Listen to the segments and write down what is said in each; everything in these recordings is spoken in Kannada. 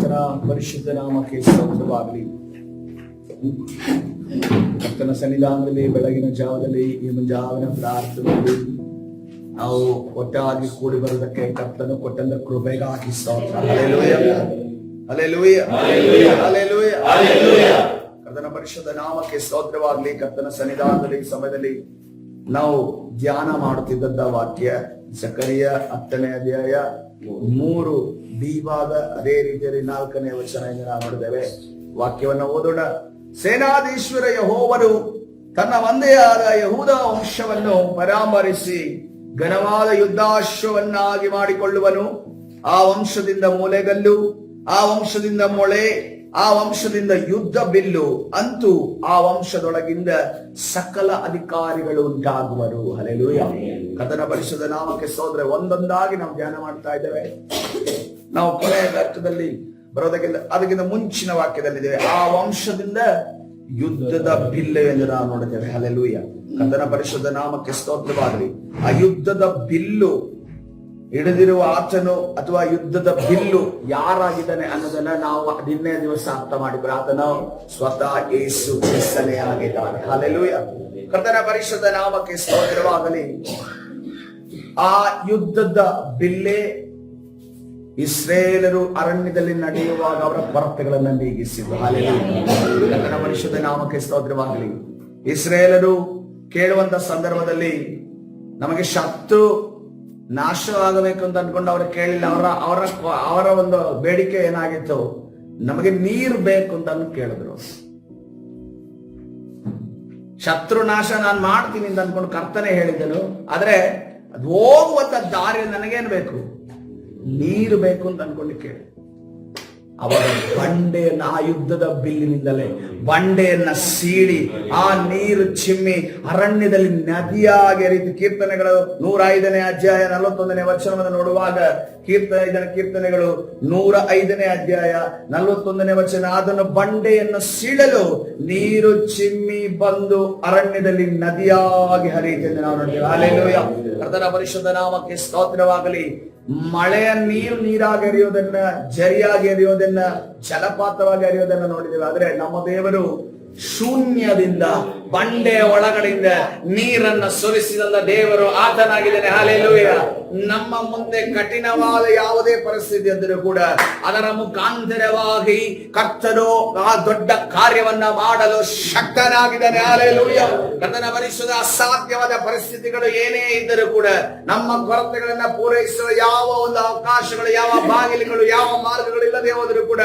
ಕರ್ತನ ಪರಿಶುದ್ಧ ನಾಮಕ್ಕೆ ಸ್ತೋತ್ರವಾಗಲಿ. ಕರ್ತನ ಸನ್ನಿಧಾನದಲ್ಲಿ ಬೆಳಗಿನ ಜಾವದಲ್ಲಿ ಈ ಮುಂಜಾವಿನ ಪ್ರಾರ್ಥನೆಯಲ್ಲಿ ನಾವು ಒಟ್ಟಾಗಿ ಕೂಡಿ ಬರುವುದಕ್ಕೆ ಕರ್ತನು ಕೊಟ್ಟಂತ ಕೃಪೆಗಾಗಿ ಸ್ತೋತ್ರ. Hallelujah, hallelujah, hallelujah, hallelujah. ಕರ್ತನ ಪರಿಶುದ್ಧ ನಾಮಕ್ಕೆ ಸ್ತೋತ್ರವಾಗಲಿ. ಕರ್ತನ ಸನ್ನಿಧಾನದಲ್ಲಿ ಈ ಸಮಯದಲ್ಲಿ ನಾವು ಧ್ಯಾನ ಮಾಡುತ್ತಿದ್ದ ವಾಕ್ಯ ಜಕರಿಯ 10ನೇ ಅಧ್ಯಾಯ 3 ಭಾಗ, ಅದೇ ರೀತಿಯಲ್ಲಿ 4ನೇ ವಚನ ನಾವು ನೋಡಿದ್ದೇವೆ. ವಾಕ್ಯವನ್ನು ಓದೋಣ. ಸೇನಾಧೀಶ್ವರ ಯೆಹೋವನು ತನ್ನ ಒಂದೆಯಾದ ಯಹೂದ ವಂಶವನ್ನು ಪರಾಮರಿಸಿ ಘನವಾದ ಯುದ್ಧಾಶ್ವವನ್ನಾಗಿ ಮಾಡಿಕೊಳ್ಳುವನು. ಆ ವಂಶದಿಂದ ಮೂಲೆಗಲ್ಲು, ಆ ವಂಶದಿಂದ ಮೊಳೆ, ಆ ವಂಶದಿಂದ ಯುದ್ಧ ಬಿಲ್ಲು, ಅಂತೂ ಆ ವಂಶದೊಳಗಿಂದ ಸಕಲ ಅಧಿಕಾರಿಗಳು ಉಂಟಾಗುವರು. ಹಲ್ಲೆಲೂಯಾ. ಕರ್ತನ ಪರಿಶುದ್ಧ ನಾಮಕ್ಕೆ ಸ್ತೋತ್ರ. ಒಂದೊಂದಾಗಿ ನಾವು ಧ್ಯಾನ ಮಾಡ್ತಾ ಇದ್ದೇವೆ. ನಾವು ಕೊನೆಯ ಅರ್ಥದಲ್ಲಿ ಬರೋದಕ್ಕಿಂತ ಅದಕ್ಕಿಂತ ಮುಂಚಿನ ವಾಕ್ಯದಲ್ಲಿದ್ದೇವೆ. ಆ ವಂಶದಿಂದ ಯುದ್ಧದ ಬಿಲ್ಲು ಎಂದು ನಾವು ನೋಡಿದ್ದೇವೆ. ಹಲ್ಲೆಲೂಯಾ. ಕರ್ತನ ಪರಿಶುದ್ಧ ನಾಮಕ್ಕೆ ಸ್ತೋತ್ರವಾಗಲಿ. ಆ ಯುದ್ಧದ ಬಿಲ್ಲು ಹಿಡಿದಿರುವ ಆತನು ಅಥವಾ ಯುದ್ಧದ ಬಿಲ್ಲು ಯಾರಾಗಿದ್ದಾನೆ ಅನ್ನೋದನ್ನ ನಾವು ನಿನ್ನೆ ದಿವಸ ಅರ್ಥ ಮಾಡಿದ್ರು. ಆತನು ಸ್ವತಃ ಯೇಸು ಕ್ರಿಸ್ತನೇ ಆಗಿದ್ದಾನೆ. ಹಲ್ಲೆಲೂಯಾ. ಕರ್ತನ ಪರಿಶುದ್ಧ ನಾಮಕ್ಕೆ ಸ್ತೋತ್ರವಾಗಲಿ. ಆ ಯುದ್ಧದ ಬಿಲ್ಲೆ ಇಸ್ರೇಲರು ಅರಣ್ಯದಲ್ಲಿ ನಡೆಯುವಾಗ ಅವರ ಕೊರತೆಗಳನ್ನು ನೀಗಿಸಿದ್ರು. ಹಲ್ಲೆಲೂಯಾ. ಕರ್ತನ ಪರಿಶುದ್ಧ ನಾಮಕ್ಕೆ ಸ್ತೋತ್ರವಾಗಲಿ. ಇಸ್ರೇಲರು ಕೇಳುವಂತ ಸಂದರ್ಭದಲ್ಲಿ ನಮಗೆ ಶತ್ರು ನಾಶವಾಗಬೇಕು ಅಂತ ಅನ್ಕೊಂಡು ಅವ್ರು ಕೇಳಿಲ್ಲ. ಅವರ ಒಂದು ಬೇಡಿಕೆ ಏನಾಗಿತ್ತು? ನಮಗೆ ನೀರು ಬೇಕು ಅಂತ ಕೇಳಿದ್ರು. ಶತ್ರು ನಾಶ ನಾನು ಮಾಡ್ತೀನಿ ಅಂತ ಅನ್ಕೊಂಡು ಕರ್ತನೆ ಹೇಳಿದನು. ಆದ್ರೆ ಅದು ಹೋಗುವಂತ ದಾರಿ ನನಗೇನ್ ಬೇಕು? ನೀರು ಬೇಕು ಅಂತ ಅನ್ಕೊಂಡು ಕೇಳಿ ಅವರ ಬಂಡೆಯನ್ನ, ಆ ಯುದ್ಧದ ಬಿಲ್ಲಿನಿಂದಲೇ ಬಂಡೆಯನ್ನ ಸೀಳಿ ಆ ನೀರು ಚಿಮ್ಮಿ ಅರಣ್ಯದಲ್ಲಿ ನದಿಯಾಗಿ ರೀತಿ ಕೀರ್ತನೆಗಳು 105ನೇ ಅಧ್ಯಾಯ 41ನೇ ವಚನವನ್ನು ನೋಡುವಾಗ ಕೀರ್ತನೆಗಳು 105ನೇ ಅಧ್ಯಾಯ 41ನೇ ವಚನ, ಅದನ್ನು ಬಂಡೆಯನ್ನು ಸೀಳಲು ನೀರು ಚಿಮ್ಮಿ ಬಂದು ಅರಣ್ಯದಲ್ಲಿ ನದಿಯಾಗಿ ಹರಿಯುತ್ತೆ ಎಂದು ನಾವು ನೋಡ್ತೇವೆ. ಹಲ್ಲೆಲೂಯಾ. ಕರ್ತನ ಪರಿಶುದ್ಧ ನಾಮಕ್ಕೆ ಸ್ತೋತ್ರವಾಗಲಿ. ಮಳೆಯ ನೀರು ನೀರಾಗಿ ಹರಿಯೋದನ್ನ, ಜರಿಯಾಗಿ ಹರಿಯೋದನ್ನ, ಜಲಪಾತವಾಗಿ ಹರಿಯೋದನ್ನ ನೋಡಿದ್ದೇವೆ. ಆದ್ರೆ ನಮ್ಮ ದೇವರು ಶೂನ್ಯದಿಂದ ಬಂಡೆಯ ಒಳಗಡೆಯಿಂದ ನೀರನ್ನ ಸುರಿಸಿದ ದೇವರು ಆತನಾಗಿದ್ದಾನೆ. ಹಲ್ಲೆಲೂಯಾ. ನಮ್ಮ ಮುಂದೆ ಕಠಿಣವಾದ ಯಾವುದೇ ಪರಿಸ್ಥಿತಿ ಇದ್ದರೂ ಕೂಡ ಅದರ ಮುಖಾಂತರವಾಗಿ ಕರ್ತನು ಆ ದೊಡ್ಡ ಕಾರ್ಯವನ್ನ ಮಾಡಲು ಶಕ್ತನಾಗಿದ್ದಾನೆ. ಹಲ್ಲೆಲೂಯಾ. ಕರ್ತನ ಪರಿಶುದ್ಧ ಅಸಾಧ್ಯವಾದ ಪರಿಸ್ಥಿತಿಗಳು ಏನೇ ಇದ್ದರೂ ಕೂಡ ನಮ್ಮ ಕೊರತೆಗಳನ್ನ ಪೂರೈಸುವ ಯಾವ ಒಂದು ಅವಕಾಶಗಳು, ಯಾವ ಬಾಗಿಲುಗಳು, ಯಾವ ಮಾರ್ಗಗಳು ಇಲ್ಲದೆ ಹೋದರೂ ಕೂಡ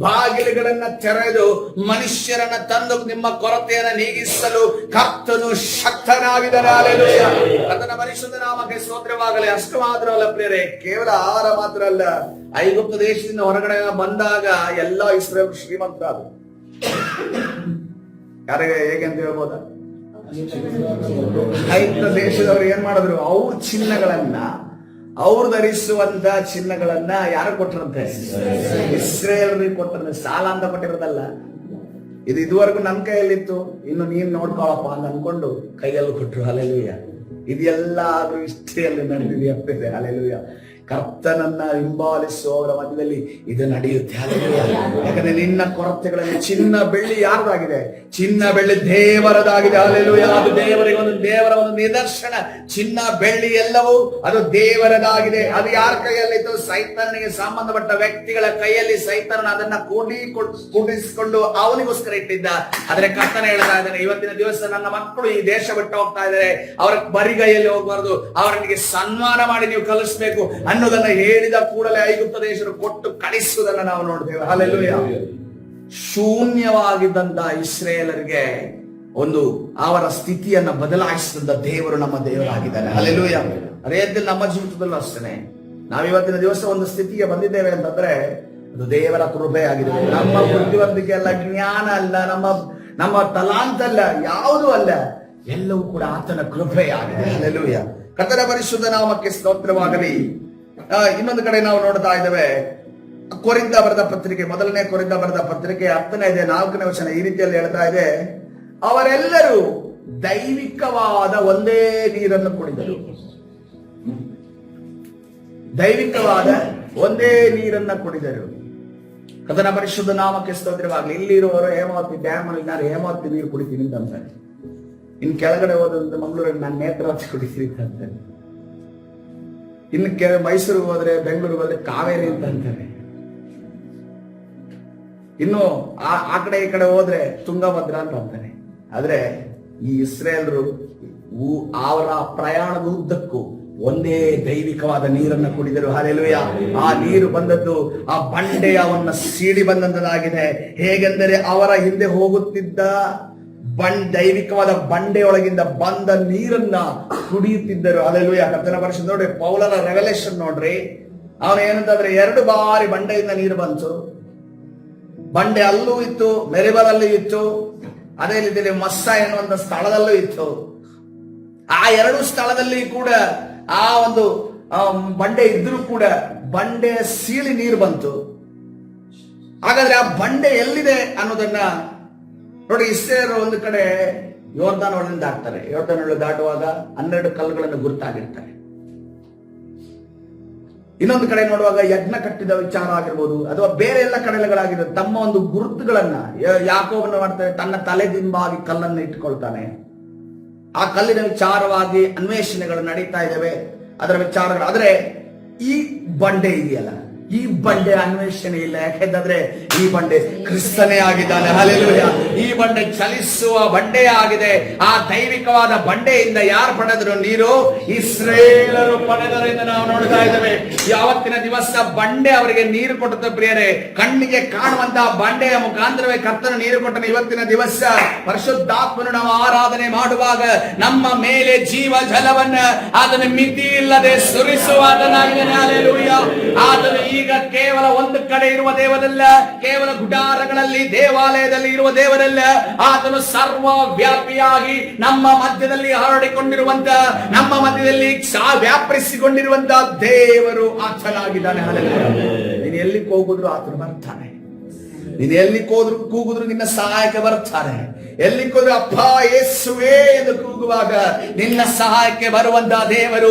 ಬಾಗಿಲುಗಳನ್ನ ತೆರೆದು ಮನುಷ್ಯರನ್ನ ತಂದು ನಿಮ್ಮ ಕೊರತೆಯನ್ನು ನೀಗಿಸಲು ಕರ್ತನು ಶಕ್ತನಾಗಿದ್ದಾನೆ. ಹಲ್ಲೆಲೂಯಾ. ಕರ್ತನ ಪರಿಶುದ್ಧ ನಾಮಕ್ಕೆ ಸ್ತೋತ್ರವಾಗಲಿ. ಅಷ್ಟು ಮಾತ್ರ ಅಲ್ಲ ಪ್ರಿಯರೇ, ಕೇವಲ ಆಹಾರ ಮಾತ್ರ ಅಲ್ಲ, ಐಗುಪ್ತ ದೇಶದಿಂದ ಹೊರಗಡೆ ಬಂದಾಗ ಎಲ್ಲ ಇಸ್ರೇಲ್ ಶ್ರೀಮಂತರಾದರು. ಯಾರಿಗೆ ಹೇಗೆ ಅಂತ ಹೇಳ್ಬೋದ? ಐಗುಪ್ತ ದೇಶದವರು ಏನ್ ಮಾಡಿದ್ರು? ಅವ್ರ ಚಿನ್ನಗಳನ್ನ, ಅವ್ರು ಧರಿಸುವಂತ ಚಿನ್ನಗಳನ್ನ ಯಾರು ಕೊಟ್ಟರಂತೆ? ಇಸ್ರೇಲರಿಗೆ ಕೊಟ್ಟರಂತೆ. ಸಾಲ ಅಂತ ಕೊಟ್ಟಿರೋದಲ್ಲ. ಇದು ಇದುವರೆಗೂ ನನ್ನ ಕೈಯಲ್ಲಿತ್ತು, ಇನ್ನು ನೀನ್ ನೋಡ್ಕೊಳಪ್ಪ ಅಂತ ಅನ್ಕೊಂಡು ಕೈಯಲ್ಲಿ ಕೊಟ್ರು. ಹಲ್ಲೆಲೂಯಾ. ಇದೆಲ್ಲ ಅದು ಹಿಸ್ಟರಿಯಲ್ಲಿ ನಡೆದಿದೆಯಪ್ಪಿದೆ. ಹಲ್ಲೆಲೂಯಾ. ಕರ್ತನನ್ನ ಹಿಂಬಾಲಿಸುವವರ ಮಧ್ಯದಲ್ಲಿ ಇದು ನಡೆಯುತ್ತೆ. ಹಲ್ಲೆಲೂಯಾ. ಯಾಕಂದ್ರೆ ನಿನ್ನ ಕೊರತೆಗಳಲ್ಲಿ ಚಿನ್ನ ಬೆಳ್ಳಿ ಯಾರ್ದಾಗಿದೆ? ಚಿನ್ನ ಬೆಳ್ಳಿ ದೇವರದಾಗಿದೆ. ಹಲ್ಲೆಲೂಯಾ. ಅದು ದೇವರ ಒಂದು ನಿದರ್ಶನ. ಚಿನ್ನ ಬೆಳ್ಳಿ ಎಲ್ಲವೂ ಅದು ದೇವರದಾಗಿದೆ. ಅದು ಯಾರ ಕೈಯಲ್ಲಿತ್ತು? ಸೈತಾನನಿಗೆ ಸಂಬಂಧಪಟ್ಟ ವ್ಯಕ್ತಿಗಳ ಕೈಯಲ್ಲಿ ಸೈತಾನ ಅದನ್ನ ಕೂಡಿಸಿಕೊಂಡು ಅವನಿಗೋಸ್ಕರ ಇಟ್ಟಿದ್ದ. ಆದ್ರೆ ಕರ್ತನ ಹೇಳ್ತಾ ಇದ್ದಾನೆ, ಇವತ್ತಿನ ದಿವಸ ನನ್ನ ಮಕ್ಕಳು ಈ ದೇಶ ಬಿಟ್ಟು ಹೋಗ್ತಾ ಇದ್ದಾರೆ, ಅವರ ಬರಿಗೈಯಲ್ಲಿ ಹೋಗಬಾರ್ದು, ಅವರಿಗೆ ಸನ್ಮಾನ ಮಾಡಿ ನೀವು ಕಲಿಸ್ಬೇಕು ಅನ್ನೋದನ್ನ ಹೇಳಿದ ಕೂಡಲೇ ಐಗುಪ್ತ ದೇಶರು ಕೊಟ್ಟು ಕಳಿಸುವುದನ್ನ ನಾವು ನೋಡ್ತೇವೆ. ಹಲ್ಲೆಲೂಯಾ. ಶೂನ್ಯವಾಗಿದ್ದಂತ ಇಸ್ರೇಲರಿಗೆ ಒಂದು ಅವರ ಸ್ಥಿತಿಯನ್ನ ಬದಲಾಯಿಸಿದಂತ ದೇವರು ನಮ್ಮ ದೇವರಾಗಿದ್ದಾನೆ. ಹಲ್ಲೆಲೂಯಾ. ಅದೇ ರೀತಿ ನಮ್ಮ ಜೀವಿತದಲ್ಲೂ ಅಷ್ಟೇ. ನಾವಿವತ್ತಿನ ದಿವಸ ಒಂದು ಸ್ಥಿತಿಗೆ ಬಂದಿದ್ದೇವೆ ಅಂತಂದ್ರೆ ಅದು ದೇವರ ಕೃಪೆ ಆಗಿದೆ. ನಮ್ಮ ಬುದ್ಧಿವಂತಿಕೆ ಅಲ್ಲ, ಜ್ಞಾನ ಅಲ್ಲ, ನಮ್ಮ ತಲಾಂತ ಅಲ್ಲ, ಯಾವುದೂ ಅಲ್ಲ, ಎಲ್ಲವೂ ಕೂಡ ಆತನ ಕೃಪೆ ಆಗಿದೆ. ಹಲ್ಲೆಲೂಯಾ. ಕರ್ತನ ಪರಿಶುದ್ಧ ನಾಮಕ್ಕೆ ಸ್ತೋತ್ರವಾಗಲಿ. ಇನ್ನೊಂದು ಕಡೆ ನಾವು ನೋಡ್ತಾ ಇದ್ದೇವೆ, ಕೊರಿಂಥ ಬರೆದ ಪತ್ರಿಕೆ, 1ನೇ ಕೊರಿಂಥ ಬರೆದ ಪತ್ರಿಕೆ 10ನೇ ಅಧ್ಯಾಯ 4ನೇ ವಚನ ಈ ರೀತಿಯಲ್ಲಿ ಹೇಳ್ತಾ ಇದೆ, ಅವರೆಲ್ಲರೂ ದೈವಿಕವಾದ ಒಂದೇ ನೀರನ್ನು ಕುಡಿದರು. ದೈವಿಕವಾದ ಒಂದೇ ನೀರನ್ನ ಕುಡಿದರು. ಕರ್ತನ ಪರಿಶುದ್ಧ ನಾಮಕ್ಕೆ ಸ್ತೋತ್ರವಾಗಲಿ. ಇಲ್ಲಿ ಇರುವವರು ಹೇಮಾವತಿ ಡ್ಯಾಮ್ ಅಲ್ಲಿ ನಾನು ಹೇಮಾವತಿ ನೀರು ಕುಡಿತೀನಿ ಅಂತ ಅಂತಾರೆ. ಇನ್ನು ಕೆಳಗಡೆ ಹೋದಂತೆ ಮಂಗಳೂರಲ್ಲಿ ನಾನು ನೇತ್ರಾವತಿ ಕುಡಿತೀನಿ ಅಂತ ಅಂತಾರೆ. ಇನ್ನು ಮೈಸೂರಿಗೆ ಹೋದ್ರೆ ಬೆಂಗಳೂರಿಗೆ ಹೋದ್ರೆ ಕಾವೇರಿ ಅಂತ ಅಂತಾರೆ. ಇನ್ನು ಆ ಕಡೆ ಈ ಕಡೆ ಹೋದ್ರೆ ತುಂಗಭದ್ರಾ ಅಂತ ಅಂತಾರೆ. ಆದ್ರೆ ಈ ಇಸ್ರೇಲ್ರು ಅವರ ಪ್ರಯಾಣದ ಉದ್ದಕ್ಕೂ ಒಂದೇ ದೈವಿಕವಾದ ನೀರನ್ನು ಕುಡಿದರು. ಹಲ್ಲೆಲೂಯಾ. ಆ ನೀರು ಬಂದದ್ದು ಆ ಬಂಡೆಯವನ್ನ ಸೀಡಿ ಬಂದಂತದಾಗಿದೆ. ಹೇಗೆಂದರೆ ಅವರ ಹಿಂದೆ ಹೋಗುತ್ತಿದ್ದ ದೈವಿಕವಾದ ಬಂಡೆಯೊಳಗಿಂದ ಬಂದ ನೀರನ್ನ ಕುಡಿಯುತ್ತಿದ್ದರು. ಹಲ್ಲೆಲೂಯಾ. ಕರ್ತನ ಪರಿಶುದ್ಧ ನೋಡ್ರಿ, ಪೌಲನ ರೆವಲೇಷನ್ ನೋಡ್ರಿ. ಅವನು ಏನಂತಂದ್ರೆ 2 ಬಾರಿ ಬಂಡೆಯಿಂದ ನೀರು ಬಂತು. ಬಂಡೆ ಅಲ್ಲೂ ಇತ್ತು, ಮೆರಿಬಲಲ್ಲೂ ಇತ್ತು, ಅದೇ ರೀತಿಯಲ್ಲಿ ಮಸ್ಸ ಎನ್ನುವಂತ ಸ್ಥಳದಲ್ಲೂ ಇತ್ತು. ಆ 2 ಸ್ಥಳದಲ್ಲಿ ಕೂಡ ಆ ಒಂದು ಬಂಡೆ ಇದ್ರೂ ಕೂಡ ಬಂಡೆ ಸೀಳಿ ನೀರು ಬಂತು. ಹಾಗಾದ್ರೆ ಆ ಬಂಡೆ ಎಲ್ಲಿದೆ ಅನ್ನೋದನ್ನ ನೋಡಿ. ಇಸ್ರೇಲರು ಒಂದು ಕಡೆ ಯೋರ್ದಾನ್ ಹೊಳೆಯನ್ನು ದಾಟ್ತಾರೆ. ಯೋರ್ದಾನ್ ಹೊಳೆ ದಾಟುವಾಗ 12 ಕಲ್ಲುಗಳನ್ನು ಗುರುತಾಗಿರ್ತಾರೆ. ಇನ್ನೊಂದು ಕಡೆ ನೋಡುವಾಗ ಯಜ್ಞ ಕಟ್ಟಿದ ವಿಚಾರ ಆಗಿರ್ಬೋದು ಅಥವಾ ಬೇರೆ ಎಲ್ಲ ಕಡೆಗಳಾಗಿರೋ ತಮ್ಮ ಒಂದು ಗುರುತುಗಳನ್ನ ಯಾಕೋಬನ್ನು ಮಾಡ್ತಾರೆ. ತನ್ನ ತಲೆದಿಂಬಾಗಿ ಕಲ್ಲನ್ನು ಇಟ್ಟುಕೊಳ್ತಾನೆ. ಆ ಕಲ್ಲಿನ ವಿಚಾರವಾಗಿ ಅನ್ವೇಷಣೆಗಳು ನಡೀತಾ ಇದ್ದಾವೆ, ಅದರ ವಿಚಾರಗಳು. ಆದ್ರೆ ಈ ಬಂಡೆ ಇದೆಯಲ್ಲ, ಈ ಬಂಡೆ ಅನ್ವೇಷಣೆ ಇಲ್ಲ. ಯಾಕೆಂದ್ರೆ ಈ ಬಂಡೆ ಕ್ರಿಸ್ತನೇ ಆಗಿದ್ದಾನೆ. ಹಲ್ಲೆಲೂಯಾ. ಈ ಬಂಡೆ ಚಲಿಸುವ ಬಂಡೆ ಆಗಿದೆ. ಆ ದೈವಿಕವಾದ ಬಂಡೆಯಿಂದ ಯಾರು ಪಡೆದರು ನೀರು? ಇಸ್ರೇಲರು ಪಡೆದರು ಎಂದು ನಾವು ನೋಡ್ತಾ ಇದ್ದೇವೆ. ಯಾವತ್ತಿನ ದಿವಸ ಬಂಡೆ ಅವರಿಗೆ ನೀರು ಕೊಟ್ಟದ್ದು ಪ್ರಿಯರೇ, ಕಣ್ಣಿಗೆ ಕಾಣುವಂತಹ ಬಂಡೆಯ ಮುಖಾಂತರವೇ ಕರ್ತನ ನೀರು ಕೊಟ್ಟನು. ಇವತ್ತಿನ ದಿವಸ ಪರಿಶುದ್ಧಾತ್ಮನು ನಾವು ಆರಾಧನೆ ಮಾಡುವಾಗ ನಮ್ಮ ಮೇಲೆ ಜೀವ ಜಲವನ್ನ ಅದನ್ನು ಮಿತಿ ಇಲ್ಲದೆ ಸುರಿಸುವಾತನಾಗಿದ್ದಾನೆ. ಹಲ್ಲೆಲೂಯಾ. ಆತನು ಈಗ ಕೇವಲ ಒಂದು ಕಡೆ ಇರುವ ದೇವರಲ್ಲ, ಕೇವಲ ಗುಡಾರಗಳಲ್ಲಿ ದೇವಾಲಯದಲ್ಲಿ ಇರುವ ದೇವರಲ್ಲ. ಆತನು ಸರ್ವ ವ್ಯಾಪಿಯಾಗಿ ನಮ್ಮ ಮಧ್ಯದಲ್ಲಿ ಹರಡಿಕೊಂಡಿರುವಂತ, ನಮ್ಮ ಮಧ್ಯದಲ್ಲಿ ವ್ಯಾಪರಿಸಿಕೊಂಡಿರುವಂತ ದೇವರು ಆತನಾಗಿದ್ದಾನೆ. ನೀನು ಎಲ್ಲಿ ಹೋಗುದ್ರು ಆತನು ಬರ್ತಾನೆ. ನೀನು ಎಲ್ಲಿ ಹೋದ್ರು ಕೂಗುದ್ರು ನಿನ್ನ ಸಹಾಯಕ್ಕೆ ಬರ್ತಾನೆ. ಎಲ್ಲಿ ಹೋದ್ರು ಅಪ್ಪ ಯೇಸುವೇ ಎಂದು ಕೂಗುವಾಗ ನಿನ್ನ ಸಹಾಯಕ್ಕೆ ಬರುವಂತ ದೇವರು,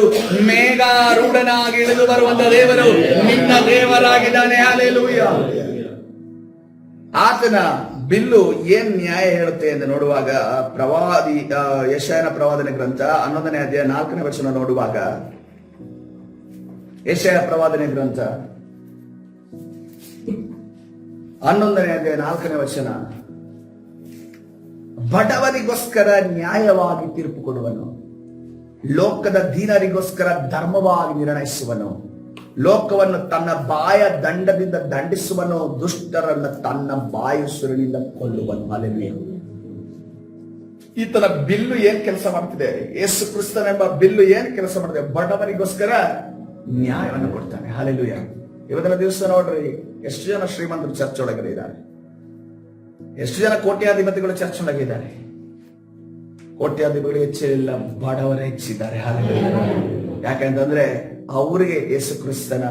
ಮೇಘಾರೂಢನಾಗಿ ಇಳಿದು ಬರುವಂತ ದೇವರು ನಿನ್ನ ದೇವರಾಗಿದ್ದಾನೆ. ಹಲ್ಲೆಲೂಯಾ. ಆತನ ಬಿಲ್ಲು ಏನ್ ನ್ಯಾಯ ಹೇಳುತ್ತೆ ಎಂದು ನೋಡುವಾಗ ಪ್ರವಾದಿ ಯೆಶಾಯನ ಪ್ರವಾದನೆ ಗ್ರಂಥ 11ನೇ ಅಧ್ಯಾಯ 4ನೇ ವಚನ ನೋಡುವಾಗ, ಯೆಶಾಯ ಪ್ರವಾದನೆ ಗ್ರಂಥ 11ನೇ ಅಧ್ಯಾಯ 4ನೇ ವಚನ, ಬಡವರಿಗೋಸ್ಕರ ನ್ಯಾಯವಾಗಿ ತೀರ್ಪು ಕೊಡುವನು, ಲೋಕದ ದೀನರಿಗೋಸ್ಕರ ಧರ್ಮವಾಗಿ ನಿರ್ಣಯಿಸುವನು, ಲೋಕವನ್ನು ತನ್ನ ಬಾಯ ದಂಡದಿಂದ ದಂಡಿಸುವನು, ದುಷ್ಟರನ್ನು ತನ್ನ ಬಾಯುಸುರಿನಿಂದ ಕೊಲ್ಲುವನು. ಹಲ್ಲೆಲೂಯಾ. ಈತನ ಬಿಲ್ಲು ಏನ್ ಕೆಲಸ ಮಾಡ್ತಿದೆ? ಯೇಸು ಕ್ರಿಸ್ತನೆಂಬ ಬಿಲ್ಲು ಏನ್ ಕೆಲಸ ಮಾಡ್ತಿದೆ? ಬಡವರಿಗೋಸ್ಕರ ನ್ಯಾಯವನ್ನು ಕೊಡ್ತಾನೆ. ಹಲ್ಲೆಲೂಯಾ. ಇವತ್ತಿನ ದಿವಸ ನೋಡ್ರಿ, ಎಷ್ಟು ಜನ ಶ್ರೀಮಂತರು ಚರ್ಚ್ ಒಳಗಡೆ ಇದ್ದಾರೆ, ಎಷ್ಟು ಜನ ಕೋಟ್ಯಾಧಿಪತಿಗಳು ಚರ್ಚ್ ಒಳಗಿದ್ದಾರೆ. ಕೋಟ್ಯಾಧಿಪತಿಗಳು ಹೆಚ್ಚಿಲ್ಲ, ಬಡವರೇ ಹೆಚ್ಚಿದ್ದಾರೆ. ಯಾಕಂತಂದ್ರೆ ಅವರಿಗೆ ಯೇಸು ಕ್ರಿಸ್ತನ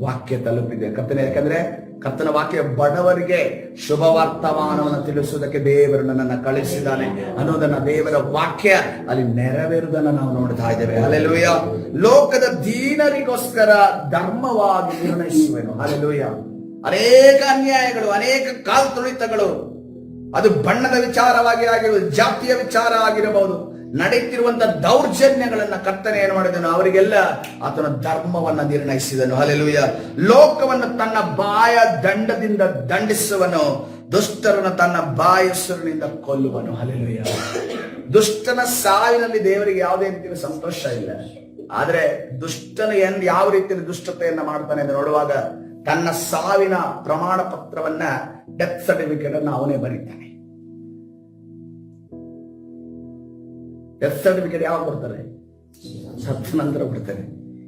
ವಾಕ್ಯ ತಲುಪಿದೆ. ಯಾಕಂದ್ರೆ ಕರ್ತನ ವಾಕ್ಯ ಬಡವರಿಗೆ ಶುಭ ವರ್ತಮಾನವನ್ನು ತಿಳಿಸುವುದಕ್ಕೆ ದೇವರು ನನ್ನನ್ನು ಕಳಿಸಿದ್ದಾನೆ ಅನ್ನೋದನ್ನ ದೇವರ ವಾಕ್ಯ ಅಲ್ಲಿ ನೆರವೇರುವುದನ್ನು ನಾವು ನೋಡ್ತಾ ಇದ್ದೇವೆ. ಹಲ್ಲೆಲೂಯಾ. ಲೋಕದ ದೀನರಿಗೋಸ್ಕರ ಧರ್ಮವಾಗಿ ನಿರ್ಣಯಿಸುವೆನು. ಹಲ್ಲೆಲೂಯಾ. ಅನೇಕ ಅನ್ಯಾಯಗಳು, ಅನೇಕ ಕಾಲ್ ತುಳಿತಗಳು, ಅದು ಬಣ್ಣದ ವಿಚಾರವಾಗಿ ಆಗಿರಬಹುದು, ಜಾತಿಯ ವಿಚಾರ ಆಗಿರಬಹುದು, ನಡೆಯುತ್ತಿರುವಂತಹ ದೌರ್ಜನ್ಯಗಳನ್ನ ಕರ್ತನೆ ಏನು ಮಾಡಿದನು? ಅವರಿಗೆಲ್ಲ ಆತನ ಧರ್ಮವನ್ನ ನಿರ್ಣಯಿಸಿದನು. ಹಲ್ಲೆಲೂಯಾ. ಲೋಕವನ್ನು ತನ್ನ ಬಾಯ ದಂಡದಿಂದ ದಂಡಿಸುವನು, ದುಷ್ಟರನ್ನು ತನ್ನ ಬಾಯಸುರಿನಿಂದ ಕೊಲ್ಲುವನು. ಹಲ್ಲೆಲೂಯಾ. ದುಷ್ಟನ ಸಾವಿನಲ್ಲಿ ದೇವರಿಗೆ ಯಾವುದೇ ರೀತಿಯ ಸಂತೋಷ ಇಲ್ಲ. ಆದ್ರೆ ದುಷ್ಟನ ಯಾವ ರೀತಿಯಲ್ಲಿ ದುಷ್ಟತೆಯನ್ನ ಮಾಡ್ತಾನೆ ಎಂದು ನೋಡುವಾಗ ತನ್ನ ಸಾವಿನ ಪ್ರಮಾಣ ಪತ್ರವನ್ನ, ಡೆತ್ ಸರ್ಟಿಫಿಕೇಟ್ ಅನ್ನು ಅವನೇ ಬರೀತಾನೆ. ಡೆತ್ ಸರ್ಟಿಫಿಕೇಟ್ ಯಾವಾಗ ಕೊಡ್ತಾರೆ? ಸತ್ತ ನಂತರ ಕೊಡ್ತಾರೆ.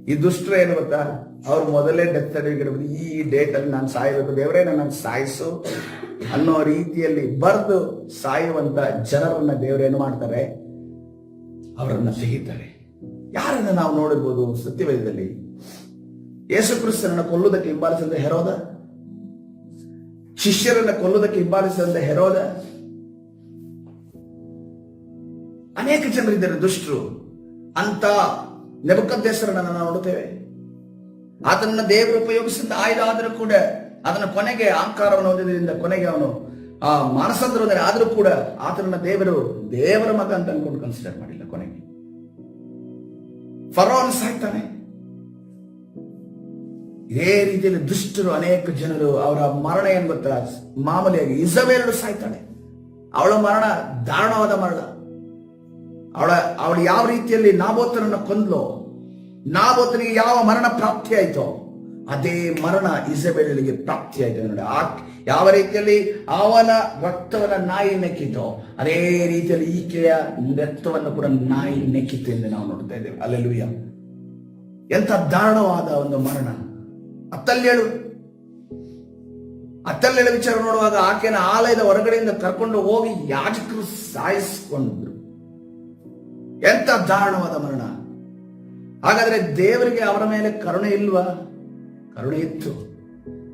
ಈ ದುಷ್ಟರು ಏನು ಗೊತ್ತಾ? ಅವ್ರು ಮೊದಲೇ ಡೆತ್ ಸರ್ಟಿಫಿಕೇಟ್ ಈ ಡೇಟ್ ಅಲ್ಲಿ ನಾನು ಸಾಯಬೇಕು, ದೇವರೇ ನನ್ನ ಸಾಯಿಸು ಅನ್ನೋ ರೀತಿಯಲ್ಲಿ ಬರೆದು ಸಾಯುವಂತ ಜನರನ್ನ ದೇವರೇನು ಮಾಡ್ತಾರೆ? ಅವರನ್ನ ತೆಗಿತಾರೆ. ಯಾರನ್ನ ನಾವು ನೋಡಿರ್ಬೋದು ಸತ್ಯವೇದದಲ್ಲಿ? ಯೇಸು ಕ್ರಿಸ್ತನನ್ನು ಕೊಲ್ಲುವುದಕ್ಕೆ ಹಿಂಬಾಲಿಸಿದ ಹೆರೋದ, ಶಿಷ್ಯರನ್ನ ಕೊಲ್ಲುವುದಕ್ಕೆ ಹಿಂಬಾಲಿಸಿದ ಹೆರೋದ, ಅನೇಕ ಜನರಿದ್ದಾರೆ ದುಷ್ಟರು. ಅಂತ ನೆಬೂಕದ್ನೆಚ್ಚರನನ್ನು ನಾವು ನೋಡುತ್ತೇವೆ. ಆತನನ್ನ ದೇವರು ಉಪಯೋಗಿಸಿದ ಆಯುಧ ಆದರೂ ಕೂಡ ಅದನ್ನು ಕೊನೆಗೆ ಅಹಂಕಾರವನ್ನು ಹೊಂದಿದ್ರಿಂದ ಕೊನೆಗೆ ಅವನು ಆ ಮಾನಸಾಂತರ ಆದ್ರೂ ಕೂಡ ಆತನನ್ನ ದೇವರ ಮಗ ಅಂತ ಅನ್ಕೊಂಡು ಕನ್ಸಿಡರ್ ಮಾಡಿಲ್ಲ. ಕೊನೆಗೆ ಫರೋನ್ ಸಾಯ್ತಾನೆ. ಇದೇ ರೀತಿಯಲ್ಲಿ ದುಷ್ಟರು ಅನೇಕ ಜನರು, ಅವರ ಮರಣ ಏನ್ ಗೊತ್ತಾ, ಮಾಮೂಲಿಯಾಗಿ ಇಸಬೇಲಳು ಸಾಯ್ತಾಳೆ. ಅವಳ ಮರಣ ದಾರುಣವಾದ ಮರಣ. ಅವಳು ಯಾವ ರೀತಿಯಲ್ಲಿ ನಾಬೋತನನ್ನು ಕೊಂದ್ಲೋ, ನಾಬೋತನಿಗೆ ಯಾವ ಮರಣ ಪ್ರಾಪ್ತಿ ಆಯ್ತೋ ಅದೇ ಮರಣ ಇಸಬೇಲಳಿಗೆ ಪ್ರಾಪ್ತಿ ಆಯ್ತು ನೋಡಿ. ಯಾವ ರೀತಿಯಲ್ಲಿ ಅವನ ರಕ್ತವನ್ನ ನಾಯಿ ನೆಕ್ಕಿತೋ ಅದೇ ರೀತಿಯಲ್ಲಿ ಈಕೆಯ ರಕ್ತವನ್ನು ಕೂಡ ನಾಯಿ ನೆಕ್ಕಿತು ಎಂದು ನಾವು ನೋಡ್ತಾ ಇದ್ದೇವೆ. ಹಲ್ಲೆಲೂಯಾ. ಎಂತ ದಾರುಣವಾದ ಒಂದು ಮರಣ. ಅತ್ತಲ್ಯಳು ವಿಚಾರ ನೋಡುವಾಗ ಆಕೆನ ಆಲಯದ ಹೊರಗಡೆಯಿಂದ ಕರ್ಕೊಂಡು ಹೋಗಿ ಯಾಜಕರು ಸಾಯಿಸಿಕೊಂಡ್ರು. ಎಂತ ದಾರುಣವಾದ ಮರಣ. ಹಾಗಾದ್ರೆ ದೇವರಿಗೆ ಅವರ ಮೇಲೆ ಕರುಣೆ ಇಲ್ವಾ? ಕರುಣೆ ಇತ್ತು.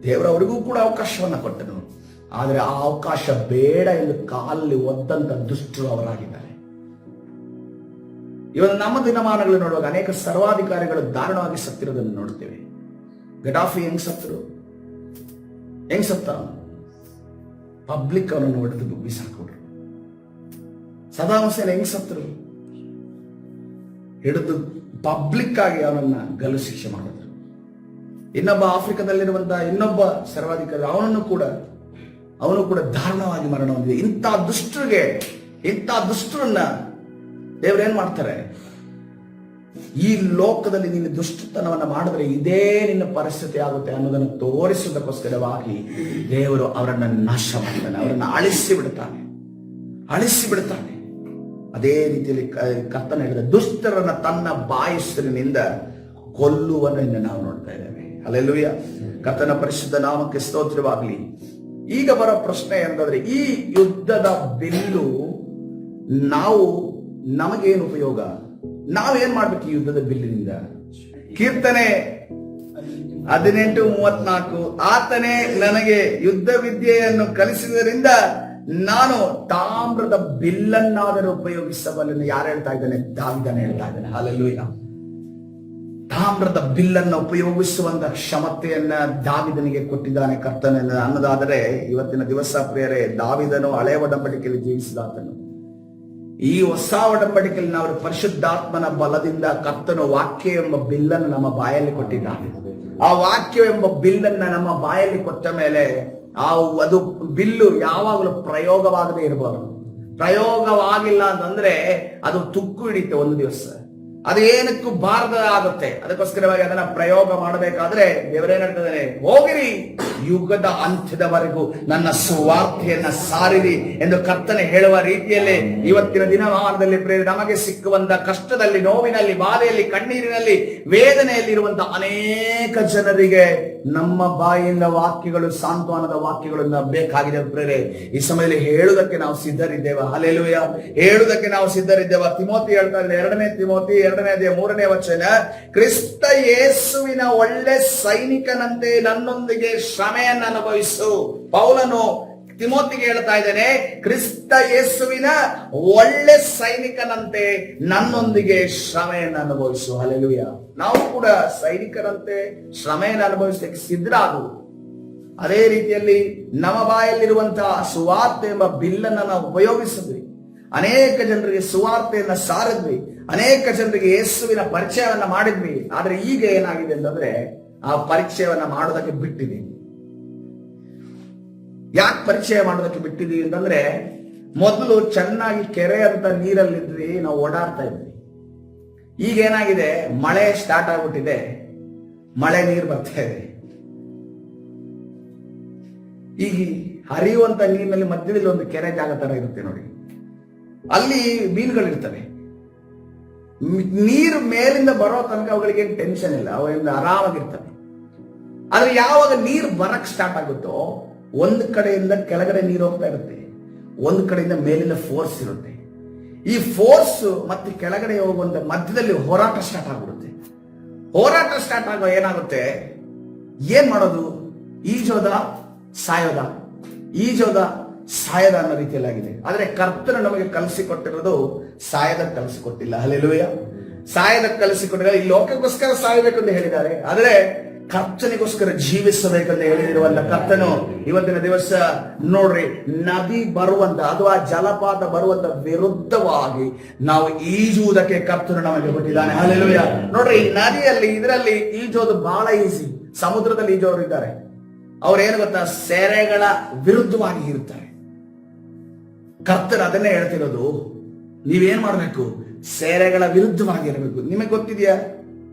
ದೇವರವರಿಗೂ ಕೂಡ ಅವಕಾಶವನ್ನ ಕೊಟ್ಟನು. ಆದರೆ ಆ ಅವಕಾಶ ಬೇಡ ಎಂದು ಕಾಲಲ್ಲಿ ಒದ್ದಂತ ದುಷ್ಟರು ಅವರಾಗಿದ್ದಾರೆ. ಇವತ್ತು ನಮ್ಮ ದಿನಮಾನಗಳು ನೋಡುವಾಗ ಅನೇಕ ಸರ್ವಾಧಿಕಾರಿಗಳು ದಾರುಣವಾಗಿ ಸತ್ತಿರೋದನ್ನು ನೋಡ್ತೇವೆ. ಗಡಾಫಿ ಹೆಂಗ್ ಸತ್ತ ಪಬ್ಲಿಕ್ ಅವನನ್ನು ಹೊಡೆದು ಬಿಸಾಕ್ಬಿಟ್ರು. ಸದಾಂ ಹುಸೇನ್ ಹೆಂಗ್ ಸತ್ತರು? ಹಿಡಿದು ಪಬ್ಲಿಕ್ ಆಗಿ ಅವನನ್ನ ಗಲ್ಲು ಶಿಕ್ಷೆ ಮಾಡಿದ್ರು. ಇನ್ನೊಬ್ಬ ಆಫ್ರಿಕಾದಲ್ಲಿರುವಂತಹ ಇನ್ನೊಬ್ಬ ಸರ್ವಾಧಿಕಾರಿ ಅವನು ಕೂಡ ದಾರುಣವಾಗಿ ಮರಣ ಹೊಂದಿದೆ. ಇಂಥ ದುಷ್ಟರನ್ನ ದೇವರೇನ್ ಮಾಡ್ತಾರೆ? ಈ ಲೋಕದಲ್ಲಿ ನೀನು ದುಷ್ಟತನವನ್ನ ಮಾಡಿದ್ರೆ ಇದೇ ನಿನ್ನ ಪರಿಸ್ಥಿತಿ ಆಗುತ್ತೆ ಅನ್ನೋದನ್ನು ತೋರಿಸುವುದಕ್ಕೋಸ್ಕರವಾಗಿ ದೇವರು ಅವರನ್ನ ನಾಶ ಮಾಡ್ತಾನೆ, ಅವರನ್ನ ಅಳಿಸಿ ಬಿಡ್ತಾನೆ. ಅದೇ ರೀತಿಯಲ್ಲಿ ಕರ್ತನ ಹೇಳಿದ ದುಷ್ಟರನ್ನ ತನ್ನ ಬಾಯಿಸಿನಿಂದ ಕೊಲ್ಲುವುದನ್ನು ನಾವು ನೋಡ್ತಾ ಇದ್ದೇವೆ. ಹಲ್ಲೆಲೂಯಾ. ಕರ್ತನ ಪರಿಶುದ್ಧ ನಾಮಕ್ಕೆ ಸ್ತೋತ್ರವಾಗಲಿ. ಈಗ ಬರೋ ಪ್ರಶ್ನೆ ಎಂತಂದ್ರೆ, ಈ ಯುದ್ಧದ ಬಿಲ್ಲು ನಮಗೇನು ಉಪಯೋಗ? ನಾವೇನ್ ಮಾಡ್ಬೇಕು ಈ ಯುದ್ಧದ ಬಿಲ್ಲಿನಿಂದ? ಕೀರ್ತನೆ 18:34, ಆತನೇ ನನಗೆ ಯುದ್ಧ ವಿದ್ಯೆಯನ್ನು ಕಲಿಸಿದರಿಂದ ನಾನು ತಾಮ್ರದ ಬಿಲ್ಲನ್ನಾದರೂ ಉಪಯೋಗಿಸಬಲ್ಲೆನು. ಯಾರು ಹೇಳ್ತಾ ಇದ್ದಾನೆ? ದಾವೀದನೇ ಹೇಳ್ತಾ ಇದ್ದಾನೆ. ಹಲ್ಲೆಲೂಯಾ. ತಾಮ್ರದ ಬಿಲ್ಲನ್ನು ಉಪಯೋಗಿಸುವಂತ ಕ್ಷಮತೆಯನ್ನ ದಾವೀದನಿಗೆ ಕೊಟ್ಟಿದ್ದಾನೆ ಕರ್ತನ ಅನ್ನೋದಾದರೆ, ಇವತ್ತಿನ ದಿವಸ ಪ್ರಿಯರೇ, ದಾವೀದನು ಹಳೆಯ ಒಡಂಬಡಿಕೆಯಲ್ಲಿ ಜೀವಿಸಿದಾತನು. ಈ ಹೊಸ ಒಡಂಬಡಿಕೆಯಲ್ಲಿ ನಾವು ಪರಿಶುದ್ಧಾತ್ಮನ ಬಲದಿಂದ ಕರ್ತನು ವಾಕ್ಯ ಎಂಬ ಬಿಲ್ಲನ್ನು ನಮ್ಮ ಬಾಯಲ್ಲಿ ಕೊಟ್ಟಿದ್ದಾನೆ. ಆ ವಾಕ್ಯ ಎಂಬ ಬಿಲ್ಲನ್ನ ನಮ್ಮ ಬಾಯಲ್ಲಿ ಕೊಟ್ಟ ಮೇಲೆ ಅದು ಬಿಲ್ಲು ಯಾವಾಗಲೂ ಪ್ರಯೋಗವಾಗದೇ ಇರಬಾರದು. ಪ್ರಯೋಗವಾಗಿಲ್ಲ ಅಂತಂದ್ರೆ ಅದು ತುಕ್ಕು ಹಿಡಿತೆ ಒಂದು ದಿವಸ, ಅದೇನಕ್ಕೂ ಬಾರದ ಆಗುತ್ತೆ. ಅದಕ್ಕೋಸ್ಕರವಾಗಿ ಅದನ್ನ ಪ್ರಯೋಗ ಮಾಡಬೇಕಾದ್ರೆ ದೇವರೇನ್ ಹೇಳ್ತಿದ್ದಾನೆ? ಹೋಗಿರಿ, ಯುಗದ ಅಂತ್ಯದವರೆಗೂ ನನ್ನ ಸುವಾರ್ತೆಯನ್ನ ಸಾರಿರಿ ಎಂದು ಕರ್ತನೆ ಹೇಳುವ ರೀತಿಯಲ್ಲಿ ಇವತ್ತಿನ ದಿನಮಾನದಲ್ಲಿ ನಮಗೆ ಸಿಕ್ಕುವಂತ ಕಷ್ಟದಲ್ಲಿ, ನೋವಿನಲ್ಲಿ, ಬಾಧೆಯಲ್ಲಿ, ಕಣ್ಣೀರಿನಲ್ಲಿ, ವೇದನೆಯಲ್ಲಿ ಇರುವಂತ ಅನೇಕ ಜನರಿಗೆ ನಮ್ಮ ಬಾಯಿಯಿಂದ ವಾಕ್ಯಗಳು, ಸಾಂತ್ವನದ ವಾಕ್ಯಗಳನ್ನು ಬೇಕಾಗಿದೆ ಪ್ರೇರೆ. ಈ ಸಮಯದಲ್ಲಿ ಹೇಳುವುದಕ್ಕೆ ನಾವು ಸಿದ್ಧರಿದ್ದೇವೆ. ಹಲ್ಲೆಲೂಯಾ. ಹೇಳುವುದಕ್ಕೆ ನಾವು ಸಿದ್ಧರಿದ್ದೇವೆ. ತಿಮೋತಿ ಹೇಳ್ತಾ ಇದ್ದಾರೆ, 2 ತಿಮೋತಿ 2ನೇ ಅಧ್ಯಾಯ 3ನೇ ವಚನ, ಕ್ರಿಸ್ತ ಯೇಸುವಿನ ಒಳ್ಳೆ ಸೈನಿಕನಂತೆ ನನ್ನೊಂದಿಗೆ ಶ್ರಮೆಯನ್ನು ಅನುಭವಿಸು. ಪೌಲನು ತಿಮೋತಿಗೆ ಹೇಳ್ತಾ ಇದ್ದೇನೆ, ಕ್ರಿಸ್ತ ಯೇಸುವಿನ ಒಳ್ಳೆ ಸೈನಿಕನಂತೆ ನನ್ನೊಂದಿಗೆ ಶ್ರಮೆಯನ್ನು ಅನುಭವಿಸು. ಹಲ್ಲೆಲೂಯಾ. ನಾವು ಕೂಡ ಸೈನಿಕರಂತೆ ಶ್ರಮೆಯನ್ನು ಅನುಭವಿಸಲಿಕ್ಕೆ ಸಿದ್ಧರಾಗು. ಅದೇ ರೀತಿಯಲ್ಲಿ ನಮ್ಮ ಬಾಯಲ್ಲಿರುವಂತಹ ಸುವಾರ್ತೆ ಎಂಬ ಬಿಲ್ಲನ್ನು ನಾವು ಉಪಯೋಗಿಸಿದ್ವಿ. ಅನೇಕ ಜನರಿಗೆ ಸುವಾರ್ತೆಯನ್ನ ಸಾರಿದ್ವಿ, ಅನೇಕ ಜನರಿಗೆ ಯೇಸುವಿನ ಪರಿಚಯವನ್ನ ಮಾಡಿದ್ವಿ. ಆದ್ರೆ ಈಗ ಏನಾಗಿದೆ ಅಂತಂದ್ರೆ, ಆ ಪರಿಚಯವನ್ನ ಮಾಡೋದಕ್ಕೆ ಬಿಟ್ಟಿದ್ದೀವಿ. ಯಾಕೆ ಪರಿಚಯ ಮಾಡೋದಕ್ಕೆ ಬಿಟ್ಟಿದ್ದೀವಿ ಅಂತಂದ್ರೆ, ಮೊದಲು ಚೆನ್ನಾಗಿ ಕೆರೆ ಅಂತ ನೀರಲ್ಲಿದ್ವಿ, ನಾವು ಓಡಾಡ್ತಾ ಇದ್ವಿ. ಈಗ ಏನಾಗಿದೆ, ಮಳೆ ಸ್ಟಾರ್ಟ್ ಆಗ್ಬಿಟ್ಟಿದೆ, ಮಳೆ ನೀರು ಬರ್ತಾ ಇದೆ. ಈಗ ಹರಿಯುವಂತ ನೀರಿನಲ್ಲಿ ಮಧ್ಯದಲ್ಲಿ ಒಂದು ಕೆರೆ ಜಾಗ ತರ ಇರುತ್ತೆ ನೋಡಿ, ಅಲ್ಲಿ ಮೀನುಗಳಿರ್ತವೆ. ನೀರು ಮೇಲಿಂದ ಬರೋ ತನಕ ಅವುಗಳಿಗೆ ಟೆನ್ಷನ್ ಇಲ್ಲ, ಅವುಗಳಿಂದ ಆರಾಮಾಗಿರ್ತವೆ. ಆದ್ರೆ ಯಾವಾಗ ನೀರು ಬರಕ್ ಸ್ಟಾರ್ಟ್ ಆಗುತ್ತೋ, ಒಂದು ಕಡೆಯಿಂದ ಕೆಳಗಡೆ ನೀರು ಹೋಗ್ತಾ ಇರುತ್ತೆ, ಒಂದು ಕಡೆಯಿಂದ ಮೇಲಿನ ಫೋರ್ಸ್ ಇರುತ್ತೆ. ಈ ಫೋರ್ಸ್ ಮತ್ತೆ ಕೆಳಗಡೆ ಹೋಗುವಂತ ಮಧ್ಯದಲ್ಲಿ ಹೋರಾಟ ಸ್ಟಾರ್ಟ್ ಆಗ್ಬಿಡುತ್ತೆ. ಹೋರಾಟ ಸ್ಟಾರ್ಟ್ ಆಗುವ ಏನಾಗುತ್ತೆ, ಏನ್ ಮಾಡೋದು? ಈಜೋದ ಸಾಯೋದ, ಈಜೋದ ಸಾಯದ ಅನ್ನೋ ರೀತಿಯಲ್ಲಾಗಿದೆ. ಆದ್ರೆ ಕರ್ತನು ನಮಗೆ ಕಲಿಸಿಕೊಟ್ಟಿರೋದು ಸಾಯದ ಕಲಿಸಿಕೊಟ್ಟಿಲ್ಲ. ಹಲ್ಲೆಲೂಯಾ. ಸಾಯದ ಕಲಿಸಿಕೊಟ್ಟಿಲ್ಲ. ಈ ಲೋಕಕ್ಕೋಸ್ಕರ ಸಾಯಬೇಕು ಅಂತ ಹೇಳಿದ್ದಾರೆ, ಆದ್ರೆ ಕರ್ತನಿಗೋಸ್ಕರ ಜೀವಿಸಬೇಕಂತ ಹೇಳಿರುವಂತ ಕರ್ತನು ಇವತ್ತಿನ ದಿವಸ ನೋಡ್ರಿ, ನದಿ ಬರುವಂತ ಅಥವಾ ಜಲಪಾತ ಬರುವಂತ ವಿರುದ್ಧವಾಗಿ ನಾವು ಈಜುವುದಕ್ಕೆ ಕರ್ತನು ನಮಗೆ ಕೊಟ್ಟಿದ್ದಾನೆ. ಹಲ್ಲೆಲೂಯಾ. ನೋಡ್ರಿ, ನದಿಯಲ್ಲಿ ಇದರಲ್ಲಿ ಈಜೋದು ಬಹಳ ಈಸಿ. ಸಮುದ್ರದಲ್ಲಿ ಈಜೋರು ಇದ್ದಾರೆ, ಅವ್ರೇನು ಗೊತ್ತಾ, ಸೆರೆಗಳ ವಿರುದ್ಧವಾಗಿ ಇರ್ತಾರೆ. ಕರ್ತರು ಅದನ್ನೇ ಹೇಳ್ತಿರೋದು, ನೀವೇನ್ ಮಾಡ್ಬೇಕು, ಸೆರೆಗಳ ವಿರುದ್ಧವಾಗಿರಬೇಕು. ನಿಮಗೆ ಗೊತ್ತಿದೆಯಾ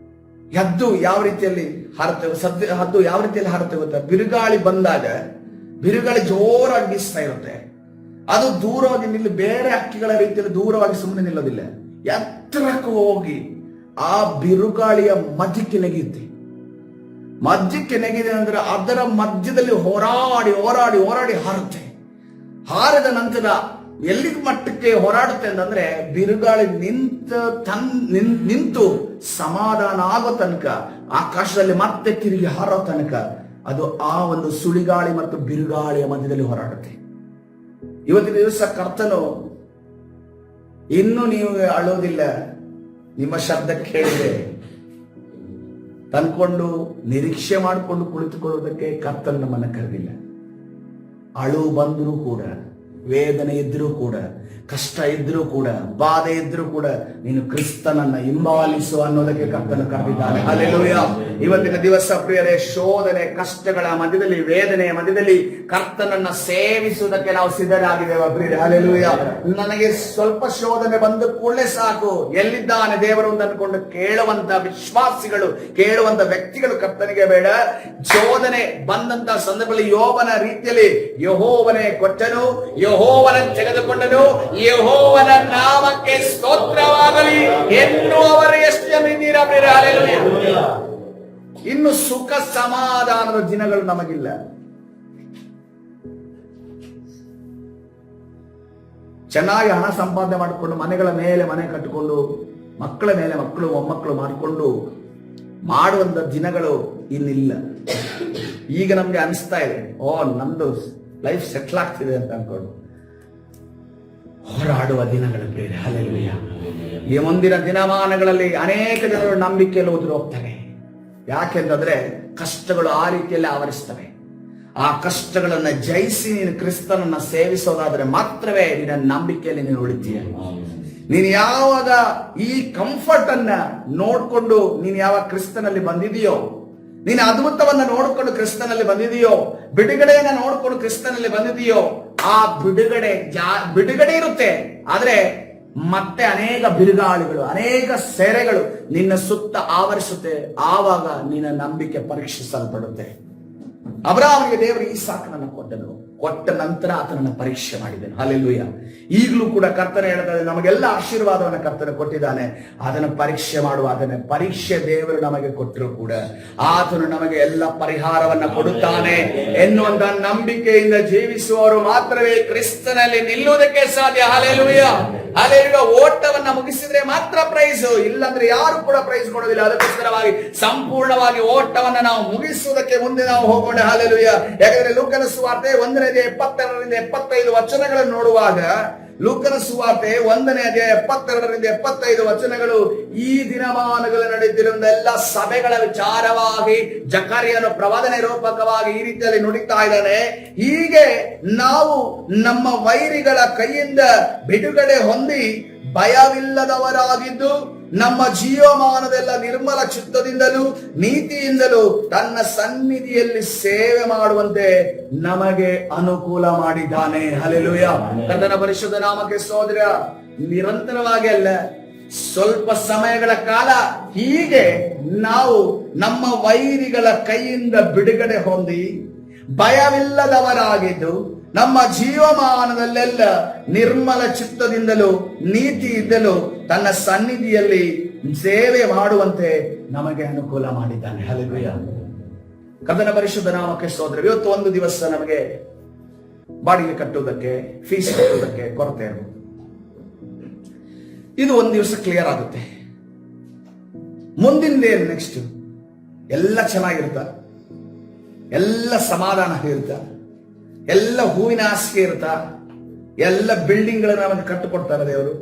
ಹದ್ದು ಯಾವ ರೀತಿಯಲ್ಲಿ ಹದ್ದು ಯಾವ ರೀತಿಯಲ್ಲಿ ಹಾರುತ್ತೆ ಗೊತ್ತಾ? ಬಿರುಗಾಳಿ ಬಂದಾಗ ಬಿರುಗಾಳಿ ಜೋರಾಗಿ ಬೀಸ್ತಾ ಇರುತ್ತೆ, ಅದು ದೂರವಾಗಿ ನಿಲ್ಲಿ, ಬೇರೆ ಹಕ್ಕಿಗಳ ರೀತಿಯಲ್ಲಿ ದೂರವಾಗಿ ಸುಮ್ಮನೆ ನಿಲ್ಲೋದಿಲ್ಲ, ಎತ್ತರಕ್ಕೆ ಹೋಗಿ ಆ ಬಿರುಗಾಳಿಯ ಮಧ್ಯಕ್ಕೆ ನೆಗೆಯುತ್ತೆ. ಮಧ್ಯಕ್ಕೆ ನೆಗೆದಿದೆ ಅಂದ್ರೆ ಅದರ ಮಧ್ಯದಲ್ಲಿ ಹೋರಾಡಿ ಹೋರಾಡಿ ಹೋರಾಡಿ ಹಾರುತ್ತೆ. ಹಾರಿದ ನಂತರ ಎಲ್ಲಿ ಮಟ್ಟಕ್ಕೆ ಹೋರಾಡುತ್ತೆ ಅಂತಂದ್ರೆ ಬಿರುಗಾಳಿ ನಿಂತು ಸಮಾಧಾನ ಆಗೋ ತನಕ, ಆಕಾಶದಲ್ಲಿ ಮತ್ತೆ ತಿರುಗಿ ಹಾರೋ ತನಕ ಅದು ಆ ಒಂದು ಸುಳಿಗಾಳಿ ಮತ್ತು ಬಿರುಗಾಳಿಯ ಮಧ್ಯದಲ್ಲಿ ಹೋರಾಡುತ್ತೆ. ಇವತ್ತಿನ ದಿವಸ ಕರ್ತನು, ಇನ್ನು ನೀವು ಅಳೋದಿಲ್ಲ, ನಿಮ್ಮ ಶಬ್ದ ಕೇಳಿದೆ ತಂದ್ಕೊಂಡು ನಿರೀಕ್ಷೆ ಮಾಡಿಕೊಂಡು ಕುಳಿತುಕೊಳ್ಳುವುದಕ್ಕೆ ಕರ್ತನು ನಮ್ಮನ್ನ ಕರೆದಿಲ್ಲ. ಅಳು ಬಂದರೂ ಕೂಡ, ವೇದನೆ ಇದ್ರೂ ಕೂಡ, ಕಷ್ಟ ಇದ್ರೂ ಕೂಡ, ಬಾಧೆ ಇದ್ರೂ ಕೂಡ ನೀನು ಕ್ರಿಸ್ತನನ್ನ ಹಿಂಬಾಲಿಸು ಅನ್ನೋದಕ್ಕೆ ಕರ್ತನು ಕರೆದಿದ್ದಾನೆ. ಹಲ್ಲೆಲೂಯಾ. ಇವತ್ತಿನ ದಿವಸ ಪ್ರಿಯರೇ, ಶೋಧನೆ, ಕಷ್ಟಗಳ ಮಧ್ಯದಲ್ಲಿ, ವೇದನೆಯ ಮಧ್ಯದಲ್ಲಿ ಕರ್ತನನ್ನ ಸೇವಿಸುವುದಕ್ಕೆ ನಾವು ಸಿದ್ಧರಾಗಿದ್ದೇವೆ ಪ್ರಿಯರೇ. ಹಲ್ಲೆಲೂಯಾ. ನನಗೆ ಸ್ವಲ್ಪ ಶೋಧನೆ ಬಂದ ಕೂಡಲೇ ಸಾಕು, ಎಲ್ಲಿದ್ದಾನೆ ದೇವರು ಅಂತ ಅನ್ಕೊಂಡು ಕೇಳುವಂತ ವಿಶ್ವಾಸಿಗಳು, ಕೇಳುವಂತ ವ್ಯಕ್ತಿಗಳು ಕರ್ತನಿಗೆ ಬೇಡ. ಶೋಧನೆ ಬಂದಂತ ಸಂದರ್ಭದಲ್ಲಿ ಯೋಬನ ರೀತಿಯಲ್ಲಿ ಯೆಹೋವನೇ ಕೊಟ್ಟನು, ಯೆಹೋವನ ತೆಗೆದುಕೊಂಡನು, ಯೆಹೋವನ ನಾಮಕ್ಕೆ ಸ್ತೋತ್ರವಾಗಲಿ ಎನ್ನುವವರು ಎಷ್ಟು ಜನ ಇದ್ದೀರಾ ಪ್ರಿಯರೇ? ಹಲ್ಲೆಲೂಯಾ. ಇನ್ನು ಸುಖ ಸಮಾಧಾನದ ದಿನಗಳು ನಮಗಿಲ್ಲ. ಚೆನ್ನಾಗಿ ಹಣ ಸಂಪಾದನೆ ಮಾಡಿಕೊಂಡು ಮನೆಗಳ ಮೇಲೆ ಮನೆ ಕಟ್ಟಿಕೊಂಡು ಮಕ್ಕಳ ಮೇಲೆ ಮಕ್ಕಳು ಮೊಮ್ಮಕ್ಕಳು ಮಾಡಿಕೊಂಡು ಮಾಡುವಂತ ದಿನಗಳು ಇನ್ನಿಲ್ಲ. ಈಗ ನಮ್ಗೆ ಅನಿಸ್ತಾ ಇದೆ, ನಮ್ದು ಲೈಫ್ ಸೆಟ್ಲ್ ಆಗ್ತಿದೆ ಅಂತ ಅನ್ಕೊಂಡು ಹೋರಾಡುವ ದಿನಗಳು ಬೇರೆ. ಹಲ್ಲೆಲೂಯಾ. ಈ ಮುಂದಿನ ದಿನಮಾನಗಳಲ್ಲಿ ಅನೇಕ ಜನರು ನಂಬಿಕೆಯಲ್ಲಿ ಉದುರು ಹೋಗ್ತಾರೆ. ಯಾಕೆಂದ್ರೆ ಕಷ್ಟಗಳು ಆ ರೀತಿಯಲ್ಲಿ ಆವರಿಸ್ತವೆ. ಆ ಕಷ್ಟಗಳನ್ನ ಜಯಿಸಿ ನೀನು ಕ್ರಿಸ್ತನನ್ನ ಸೇವಿಸೋದಾದ್ರೆ ಮಾತ್ರವೇ ನಿನ್ನ ನಂಬಿಕೆಯಲ್ಲಿ ನೀನು ಉಳಿತೀಯ. ನೀನು ಯಾವಾಗ ಈ ಕಂಫರ್ಟ್ ಅನ್ನ ನೋಡ್ಕೊಂಡು ನೀನು ಯಾವಾಗ ಕ್ರಿಸ್ತನಲ್ಲಿ ಬಂದಿದೆಯೋ, ನೀನು ಅದ್ಭುತವನ್ನ ನೋಡ್ಕೊಂಡು ಕ್ರಿಸ್ತನಲ್ಲಿ ಬಂದಿದೆಯೋ, ಬಿಡುಗಡೆಯನ್ನ ನೋಡ್ಕೊಂಡು ಕ್ರಿಸ್ತನಲ್ಲಿ ಬಂದಿದೆಯೋ, ಆ ಬಿಡುಗಡೆ ಇರುತ್ತೆ. ಆದ್ರೆ ಮತ್ತೆ ಅನೇಕ ಬಿರುಗಾಳಿಗಳು, ಅನೇಕ ಸೆರೆಗಳು ನಿನ್ನ ಸುತ್ತ ಆವರಿಸುತ್ತೆ. ಆವಾಗ ನಿನ್ನ ನಂಬಿಕೆ ಪರೀಕ್ಷಿಸಲ್ಪಡುತ್ತೆ. ಅಬ್ರಹಾಮನಿಗೆ ದೇವರು ಇಸಾಕನನ್ನು ಕೊಟ್ಟನು, ಕೊಟ್ಟ ನಂತರ ಆತನನ್ನು ಪರೀಕ್ಷೆ ಮಾಡಿದನು. ಹಲ್ಲೆಲೂಯಾ. ಈಗಲೂ ಕೂಡ ಕರ್ತನ ಹೇಳಿದರೆ ನಮಗೆಲ್ಲ ಆಶೀರ್ವಾದವನ್ನು ಕರ್ತನ ಕೊಟ್ಟಿದ್ದಾನೆ. ಅದನ್ನು ಪರೀಕ್ಷೆ ಮಾಡುವ, ಅದನ್ನ ಪರೀಕ್ಷೆ ದೇವರು ನಮಗೆ ಕೊಟ್ಟರು ಕೂಡ ಆತನು ನಮಗೆ ಎಲ್ಲ ಪರಿಹಾರವನ್ನ ಕೊಡುತ್ತಾನೆ ಎನ್ನುವಂತ ನಂಬಿಕೆಯಿಂದ ಜೀವಿಸುವವರು ಮಾತ್ರವೇ ಕ್ರಿಸ್ತನಲ್ಲಿ ನಿಲ್ಲುವುದಕ್ಕೆ ಸಾಧ್ಯ. ಹಲ್ಲೆಲೂಯಾ. ಹಲ್ಲೆಲೂಯಾ. ಓಟವನ್ನ ಮುಗಿಸಿದ್ರೆ ಮಾತ್ರ ಪ್ರೈಸ್, ಇಲ್ಲಂದ್ರೆ ಯಾರು ಕೂಡ ಪ್ರೈಸ್ ಕೊಡೋದಿಲ್ಲ. ಅದಕ್ಕೋಸ್ಕರವಾಗಿ ಸಂಪೂರ್ಣವಾಗಿ ಓಟವನ್ನ ನಾವು ಮುಗಿಸುವುದಕ್ಕೆ ಮುಂದೆ ನಾವು ಹೋಗೋಣ. ಹಲ್ಲೆಲೂಯಾ. ಯಾಕಂದ್ರೆ ಲೂಕನ ಸುವಾರ್ತೆ 1ನೇ ಅಧ್ಯಾಯ 72ರಿಂದ 75 ವಚನಗಳನ್ನು ನೋಡುವಾಗ, ಲೂಕನ ಸುವಾರ್ತೆ 1ನೇ ಅಧ್ಯಾಯ 72ರಿಂದ 75 ವಚನಗಳು ಈ ದಿನಮಾನಗಳು ನಡೆಯುತ್ತಿರುವ ಎಲ್ಲ ಸಭೆಗಳ ವಿಚಾರವಾಗಿ ಜಕರ್ಯನು ಪ್ರವಾದನೆ ರೂಪಕವಾಗಿ ಈ ರೀತಿಯಲ್ಲಿ ನುಡಿತಾ ಇದ್ದಾನೆ. ಹೀಗೆ ನಾವು ನಮ್ಮ ವೈರಿಗಳ ಕೈಯಿಂದ ಬಿಡುಗಡೆ ಹೊಂದಿ ಭಯವಿಲ್ಲದವರಾಗಿದ್ದು ನಮ್ಮ ಜೀವಮಾನದೆಲ್ಲ ನಿರ್ಮಲ ಚಿತ್ತದಿಂದಲೂ ನೀತಿಯಿಂದಲೂ ತನ್ನ ಸನ್ನಿಧಿಯಲ್ಲಿ ಸೇವೆ ಮಾಡುವಂತೆ ನಮಗೆ ಅನುಕೂಲ ಮಾಡಿದ್ದಾನೆ. ಹಲ್ಲೆಲೂಯಾ. ಕರ್ತನ ಪರಿಶುದ್ಧ ನಾಮಕ್ಕೆ ಸ್ತೋತ್ರ. ನಿರಂತರವಾಗಿ ಅಲ್ಲ, ಸ್ವಲ್ಪ ಸಮಯಗಳ ಕಾಲ ಹೀಗೆ ನಾವು ನಮ್ಮ ವೈರಿಗಳ ಕೈಯಿಂದ ಬಿಡುಗಡೆ ಹೊಂದಿ ಭಯವಿಲ್ಲದವರಾಗಿದ್ದು ನಮ್ಮ ಜೀವಮಾನದಲ್ಲೆಲ್ಲ ನಿರ್ಮಲ ಚಿತ್ತದಿಂದಲೂ ನೀತಿಯಿಂದಲೂ ತನ್ನ ಸನ್ನಿಧಿಯಲ್ಲಿ ಸೇವೆ ಮಾಡುವಂತೆ ನಮಗೆ ಅನುಕೂಲ ಮಾಡಿದ್ದಾನೆ. ಹಲ್ಲೆಲೂಯಾ. ಕರ್ತನ ಪರಿಶುದ್ಧ ನಾಮಕ್ಕೆ ಸ್ತೋತ್ರ. ಇವತ್ತು ಒಂದು ದಿವಸ ನಮಗೆ ಬಾಡಿಗೆ ಕಟ್ಟುವುದಕ್ಕೆ, ಫೀಸ್ ಕಟ್ಟುವುದಕ್ಕೆ ಕೊರತೆ ಇರಬಹುದು. ಇದು ಒಂದು ದಿವಸ ಕ್ಲಿಯರ್ ಆಗುತ್ತೆ. ಮುಂದಿನ ನೆಕ್ಸ್ಟ್ ಎಲ್ಲ ಚೆನ್ನಾಗಿರ್ತ, ಎಲ್ಲ ಸಮಾಧಾನ ಇರ್ತ, ಎಲ್ಲ ಹೂವಿನ ಹಾಸಿಗೆ ಇರ್ತ, ಎಲ್ಲ ಬಿಲ್ಡಿಂಗ್ ಗಳನ್ನ ನಮಗೆ ಕಟ್ಟಿಕೊಡ್ತಾರೆ ದೇವರು.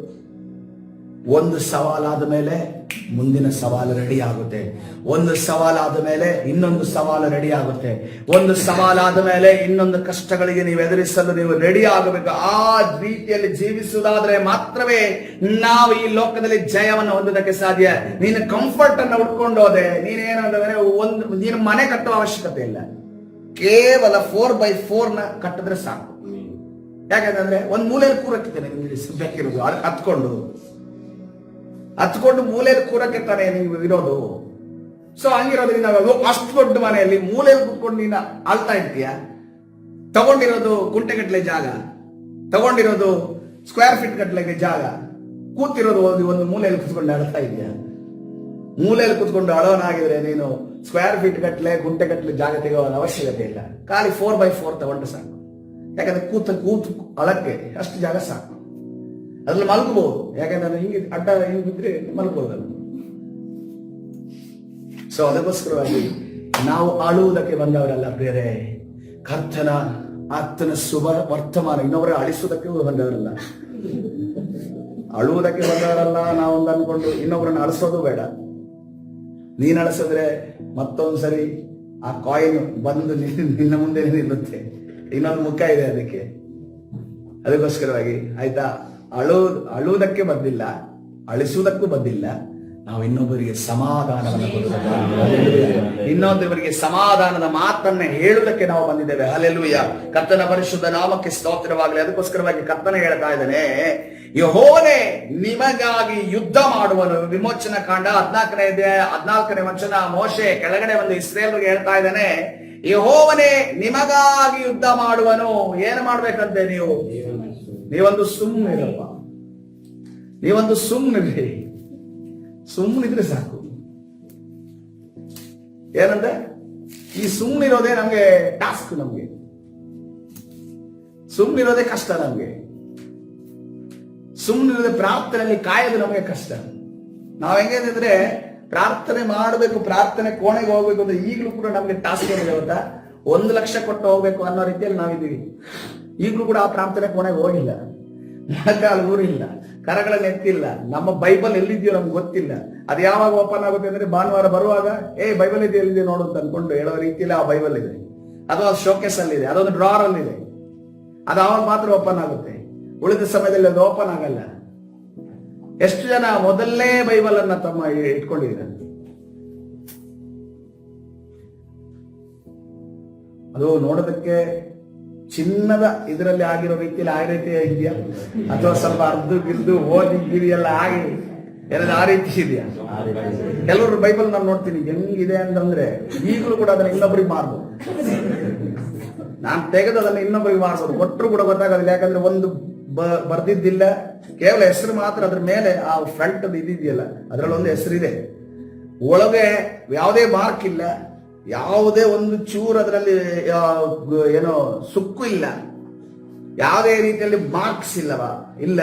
ಒಂದು ಸವಾಲಾದ ಮೇಲೆ ಮುಂದಿನ ಸವಾಲು ರೆಡಿ ಆಗುತ್ತೆ. ಒಂದು ಸವಾಲಾದ ಮೇಲೆ ಇನ್ನೊಂದು ಸವಾಲು ರೆಡಿ ಆಗುತ್ತೆ. ಒಂದು ಸವಾಲಾದ ಮೇಲೆ ಇನ್ನೊಂದು ಕಷ್ಟಗಳಿಗೆ ನೀವು ಎದುರಿಸಲು ನೀವು ರೆಡಿ ಆಗಬೇಕು. ಆ ರೀತಿಯಲ್ಲಿ ಜೀವಿಸುವುದಾದ್ರೆ ಮಾತ್ರವೇ ನಾವು ಈ ಲೋಕದಲ್ಲಿ ಜಯವನ್ನು ಹೊಂದೋದಕ್ಕೆ ಸಾಧ್ಯ. ನೀನು ಕಂಫರ್ಟ್ ಅನ್ನು ಉಟ್ಕೊಂಡು ಹೋದೆ, ನೀನೇನಂದ್ರೆ ನೀನು ಮನೆ ಕಟ್ಟುವ ಅವಶ್ಯಕತೆ ಇಲ್ಲ. ಕೇವಲ 4x4 ಕಟ್ಟಿದ್ರೆ ಸಾಕು. ಯಾಕಂದ್ರೆ ಒಂದ್ ಮೂಲೆಯಲ್ಲಿ ಕೂರಕ್ಕಿದ್ದೇನೆ ನಿಮ್ಗೆ ಬೇಕಿರೋದು, ಹತ್ಕೊಂಡು ಮೂಲೆಯಲ್ಲಿ ಕೂರಕ್ಕೆ ತಾನೇ ನೀವು ಇರೋದು. ಸೊ ಹಂಗಿರೋದ್ರಿಂದ ಅಷ್ಟು ದೊಡ್ಡ ಮನೆಯಲ್ಲಿ ಮೂಲೆಯಲ್ಲಿ ಕೂತ್ಕೊಂಡು ನೀನು ಆಳ್ತಾ ಇರ್ತೀಯ. ತಗೊಂಡಿರೋದು ಗುಂಟೆಗಟ್ಟಲೆ ಜಾಗ, ತಗೊಂಡಿರೋದು ಸ್ಕ್ವೇರ್ ಫೀಟ್ ಗಟ್ಟಲೆಗೆ ಜಾಗ, ಕೂತಿರೋದು ಒಂದು ಮೂಲೆಯಲ್ಲಿ ಕುತ್ಕೊಂಡು ಆಳ್ತಾ ಇದೆಯಾ? ಮೂಲೆಯಲ್ಲಿ ಕುತ್ಕೊಂಡು ಅಳೋನಾಗಿದ್ರೆ ನೀನು ಸ್ಕ್ವೇರ್ ಫೀಟ್ ಗಟ್ಟಲೆ ಗುಂಟೆಗಟ್ಟಲೆ ಜಾಗ ತೆಗೆಯೋ ಅವಶ್ಯಕತೆ ಇಲ್ಲ. ಖಾಲಿ 4x4 ತಗೊಂಡ್ರೆ ಸಾಕು. ಯಾಕಂದ್ರೆ ಕೂತು ಅಳಕ್ಕೆ ಅಷ್ಟು ಜಾಗ ಸಾಕು. ಅದ್ರಲ್ಲಿ ಮಲಗಬಹುದು. ಯಾಕಂದ್ರೆ ಹಿಂಗೆ ಅಡ್ಡ ಹಿಂಗೆ ಬಿದ್ರೆ ಮಲಗಬಹುದು. ಸೊ ಅದಕ್ಕೋಸ್ಕರವಾಗಿ ನಾವು ಅಳುವುದಕ್ಕೆ ಬಂದವರಲ್ಲ ಬೇರೆ, ಆತನ ಶುಭ ವರ್ತಮಾನ ಇನ್ನೊಬ್ಬರ ಅಳಿಸುವುದಕ್ಕೆ ಬಂದವರಲ್ಲ, ಅಳುವುದಕ್ಕೆ ಬಂದವರಲ್ಲ. ನಾವೊಂದು ಅನ್ಕೊಂಡು ಇನ್ನೊಬ್ಬರನ್ನ ಅಳಿಸೋದು ಬೇಡ. ನೀನ್ ಅಳಿಸಿದ್ರೆ ಮತ್ತೊಂದ್ಸರಿ ಆ ಕಾಯಿನ್ ಬಂದು ನಿನ್ನ ಮುಂದೆ ನಿಲ್ಲುತ್ತೆ. ಇನ್ನೊಂದು ಮುಖ ಇದೆ ಅದಕ್ಕೆ. ಅದಕ್ಕೋಸ್ಕರವಾಗಿ ಆಯ್ತಾ, ಅಳುವುದಕ್ಕೆ ಬಂದಿಲ್ಲ, ಅಳಿಸುವುದಕ್ಕೂ ಬಂದಿಲ್ಲ. ನಾವು ಇನ್ನೊಬ್ಬರಿಗೆ ಸಮಾಧಾನವನ್ನು ಕೊಡುವುದಕ್ಕೆ, ಇನ್ನೊಬ್ಬರಿಗೆ ಸಮಾಧಾನದ ಮಾತನ್ನ ಹೇಳುವುದಕ್ಕೆ ನಾವು ಬಂದಿದ್ದೇವೆ. ಹಲ್ಲೆಲೂಯಾ. ಕರ್ತನ ಪರಿಶುದ್ಧ ನಾಮಕ್ಕೆ ಸ್ತೋತ್ರವಾಗಲಿ. ಅದಕ್ಕೋಸ್ಕರವಾಗಿ ಕರ್ತನ ಹೇಳ್ತಾ ಇದ್ದಾನೆ, ಯೆಹೋವನೇ ನಿಮಗಾಗಿ ಯುದ್ಧ ಮಾಡುವನು. ವಿಮೋಚನಾ ಕಾಂಡ 14ನೇ ವಚನ. ಮೋಶೆ ಕೆಳಗಡೆ ಒಂದು ಇಸ್ರೇಲ್ಗೆ ಹೇಳ್ತಾ ಇದ್ದಾನೆ, ಯೆಹೋವನೇ ನಿಮಗಾಗಿ ಯುದ್ಧ ಮಾಡುವನು. ಏನು ಮಾಡ್ಬೇಕಂತೆ? ನೀವೊಂದು ಸುಮ್ಮನಿರಪ್ಪ, ನೀವೊಂದು ಸುಮ್ಮನಿರಿ. ಸುಮ್ಮನಿದ್ರೆ ಸಾಕು. ಏನಂದ್ರೆ ಈ ಸುಮ್ಮನಿರೋದೇ ನಮ್ಗೆ ಟಾಸ್ಕ್. ನಮ್ಗೆ ಸುಮ್ಮನಿರೋದೇ ಕಷ್ಟ. ನಮ್ಗೆ ಸುಮ್ಮನಿರೋದೇ ಪ್ರಾರ್ಥನೆಯಲ್ಲಿ ಕಾಯೋದು ನಮಗೆ ಕಷ್ಟ. ನಾವ್ ಹೆಂಗಂದ್ರೆ ಪ್ರಾರ್ಥನೆ ಮಾಡಬೇಕು, ಪ್ರಾರ್ಥನೆ ಕೋಣೆಗೆ ಹೋಗ್ಬೇಕು ಅಂದ್ರೆ ಈಗಲೂ ಕೂಡ ನಮ್ಗೆ ಟಾಸ್ಕ್ ಏನಿದೆ ಗೊತ್ತಾ? 1 ಲಕ್ಷ ಕೊಟ್ಟು ಹೋಗ್ಬೇಕು ಅನ್ನೋ ರೀತಿಯಲ್ಲಿ ನಾವಿದ್ದೀವಿ. ಈಗಲೂ ಕೂಡ ಆ ಪ್ರಾರ್ಥನೆ ಕೋಣೆಗೆ ಹೋಗಿಲ್ಲ, ಮೊಣಕಾಲು ಊರಿಲ್ಲ, ಕರಗಳನ್ನು ಎತ್ತಿಲ್ಲ. ನಮ್ಮ ಬೈಬಲ್ ಎಲ್ಲಿದೆಯೋ ನಮ್ಗೆ ಗೊತ್ತಿಲ್ಲ. ಅದು ಯಾವಾಗ ಓಪನ್ ಆಗುತ್ತೆ ಅಂದ್ರೆ ಭಾನುವಾರ ಬರುವಾಗ ಬೈಬಲ್ ಇದೆ ಎಲ್ಲಿದೆ ನೋಡು ಅಂತ ಅನ್ಕೊಂಡು ಹೇಳೋ ರೀತಿಯಲ್ಲಿ ಆ ಬೈಬಲ್ ಇದೆ. ಅದು ಶೋಕೇಸ್ ಅಲ್ಲಿ ಇದೆ, ಅದೊಂದು ಡ್ರಾರ್ ಅಲ್ಲಿ ಇದೆ. ಅದು ಅವಾಗ ಮಾತ್ರ ಓಪನ್ ಆಗುತ್ತೆ. ಉಳಿದ ಸಮಯದಲ್ಲಿ ಅದು ಓಪನ್ ಆಗಲ್ಲ. ಎಷ್ಟು ಜನ ಮೊದಲನೇ ಬೈಬಲ್ ಅನ್ನ ತಮ್ಮ ಇಟ್ಕೊಂಡಿದ್ದಾರೆ? ಅದು ನೋಡೋದಕ್ಕೆ ಚಿನ್ನದ ಇದರಲ್ಲಿ ಆಗಿರೋ ರೀತಿಯಲ್ಲಿ ಆ ರೀತಿ ಇದೆಯಾ, ಅಥವಾ ಸ್ವಲ್ಪ ಗಿದ್ದು ಓದಿ ಗಿರಿ ಎಲ್ಲ ಆಗಿ ಏನಾದ್ರು ಆ ರೀತಿ ಇದೆಯಾ? ಕೆಲವರು ಬೈಬಲ್ ನಾನು ನೋಡ್ತೀನಿ ಹೆಂಗಿದೆ ಅಂತಂದ್ರೆ ಈಗಲೂ ಕೂಡ ಅದನ್ನ ಇನ್ನೊಬ್ಬರಿಗೆ ಮಾರ್ಬೋದು. ನಾನು ತೆಗೆದು ಅದನ್ನ ಇನ್ನೊಬ್ಬರಿಗೆ ಮಾರ್ಬೋದು, ಕೊಟ್ಟರು ಕೂಡ ಗೊತ್ತಾಗೋದಿಲ್ಲ. ಯಾಕಂದ್ರೆ ಒಂದು ಬರ್ದಿದ್ದಿಲ್ಲ, ಕೇವಲ ಹೆಸರು ಮಾತ್ರ. ಅದ್ರ ಮೇಲೆ ಆ ಫ್ರಂಟ್ ಇದೆಯಲ್ಲ, ಅದ್ರಲ್ಲಿ ಒಂದು ಹೆಸರಿದೆ. ಒಳಗೆ ಯಾವುದೇ ಮಾರ್ಕ್ ಇಲ್ಲ, ಯಾವುದೇ ಒಂದು ಚೂರು ಅದರಲ್ಲಿ ಏನೋ ಸುಕ್ಕು ಇಲ್ಲ, ಯಾವುದೇ ರೀತಿಯಲ್ಲಿ ಮಾರ್ಕ್ಸ್ ಇಲ್ಲ,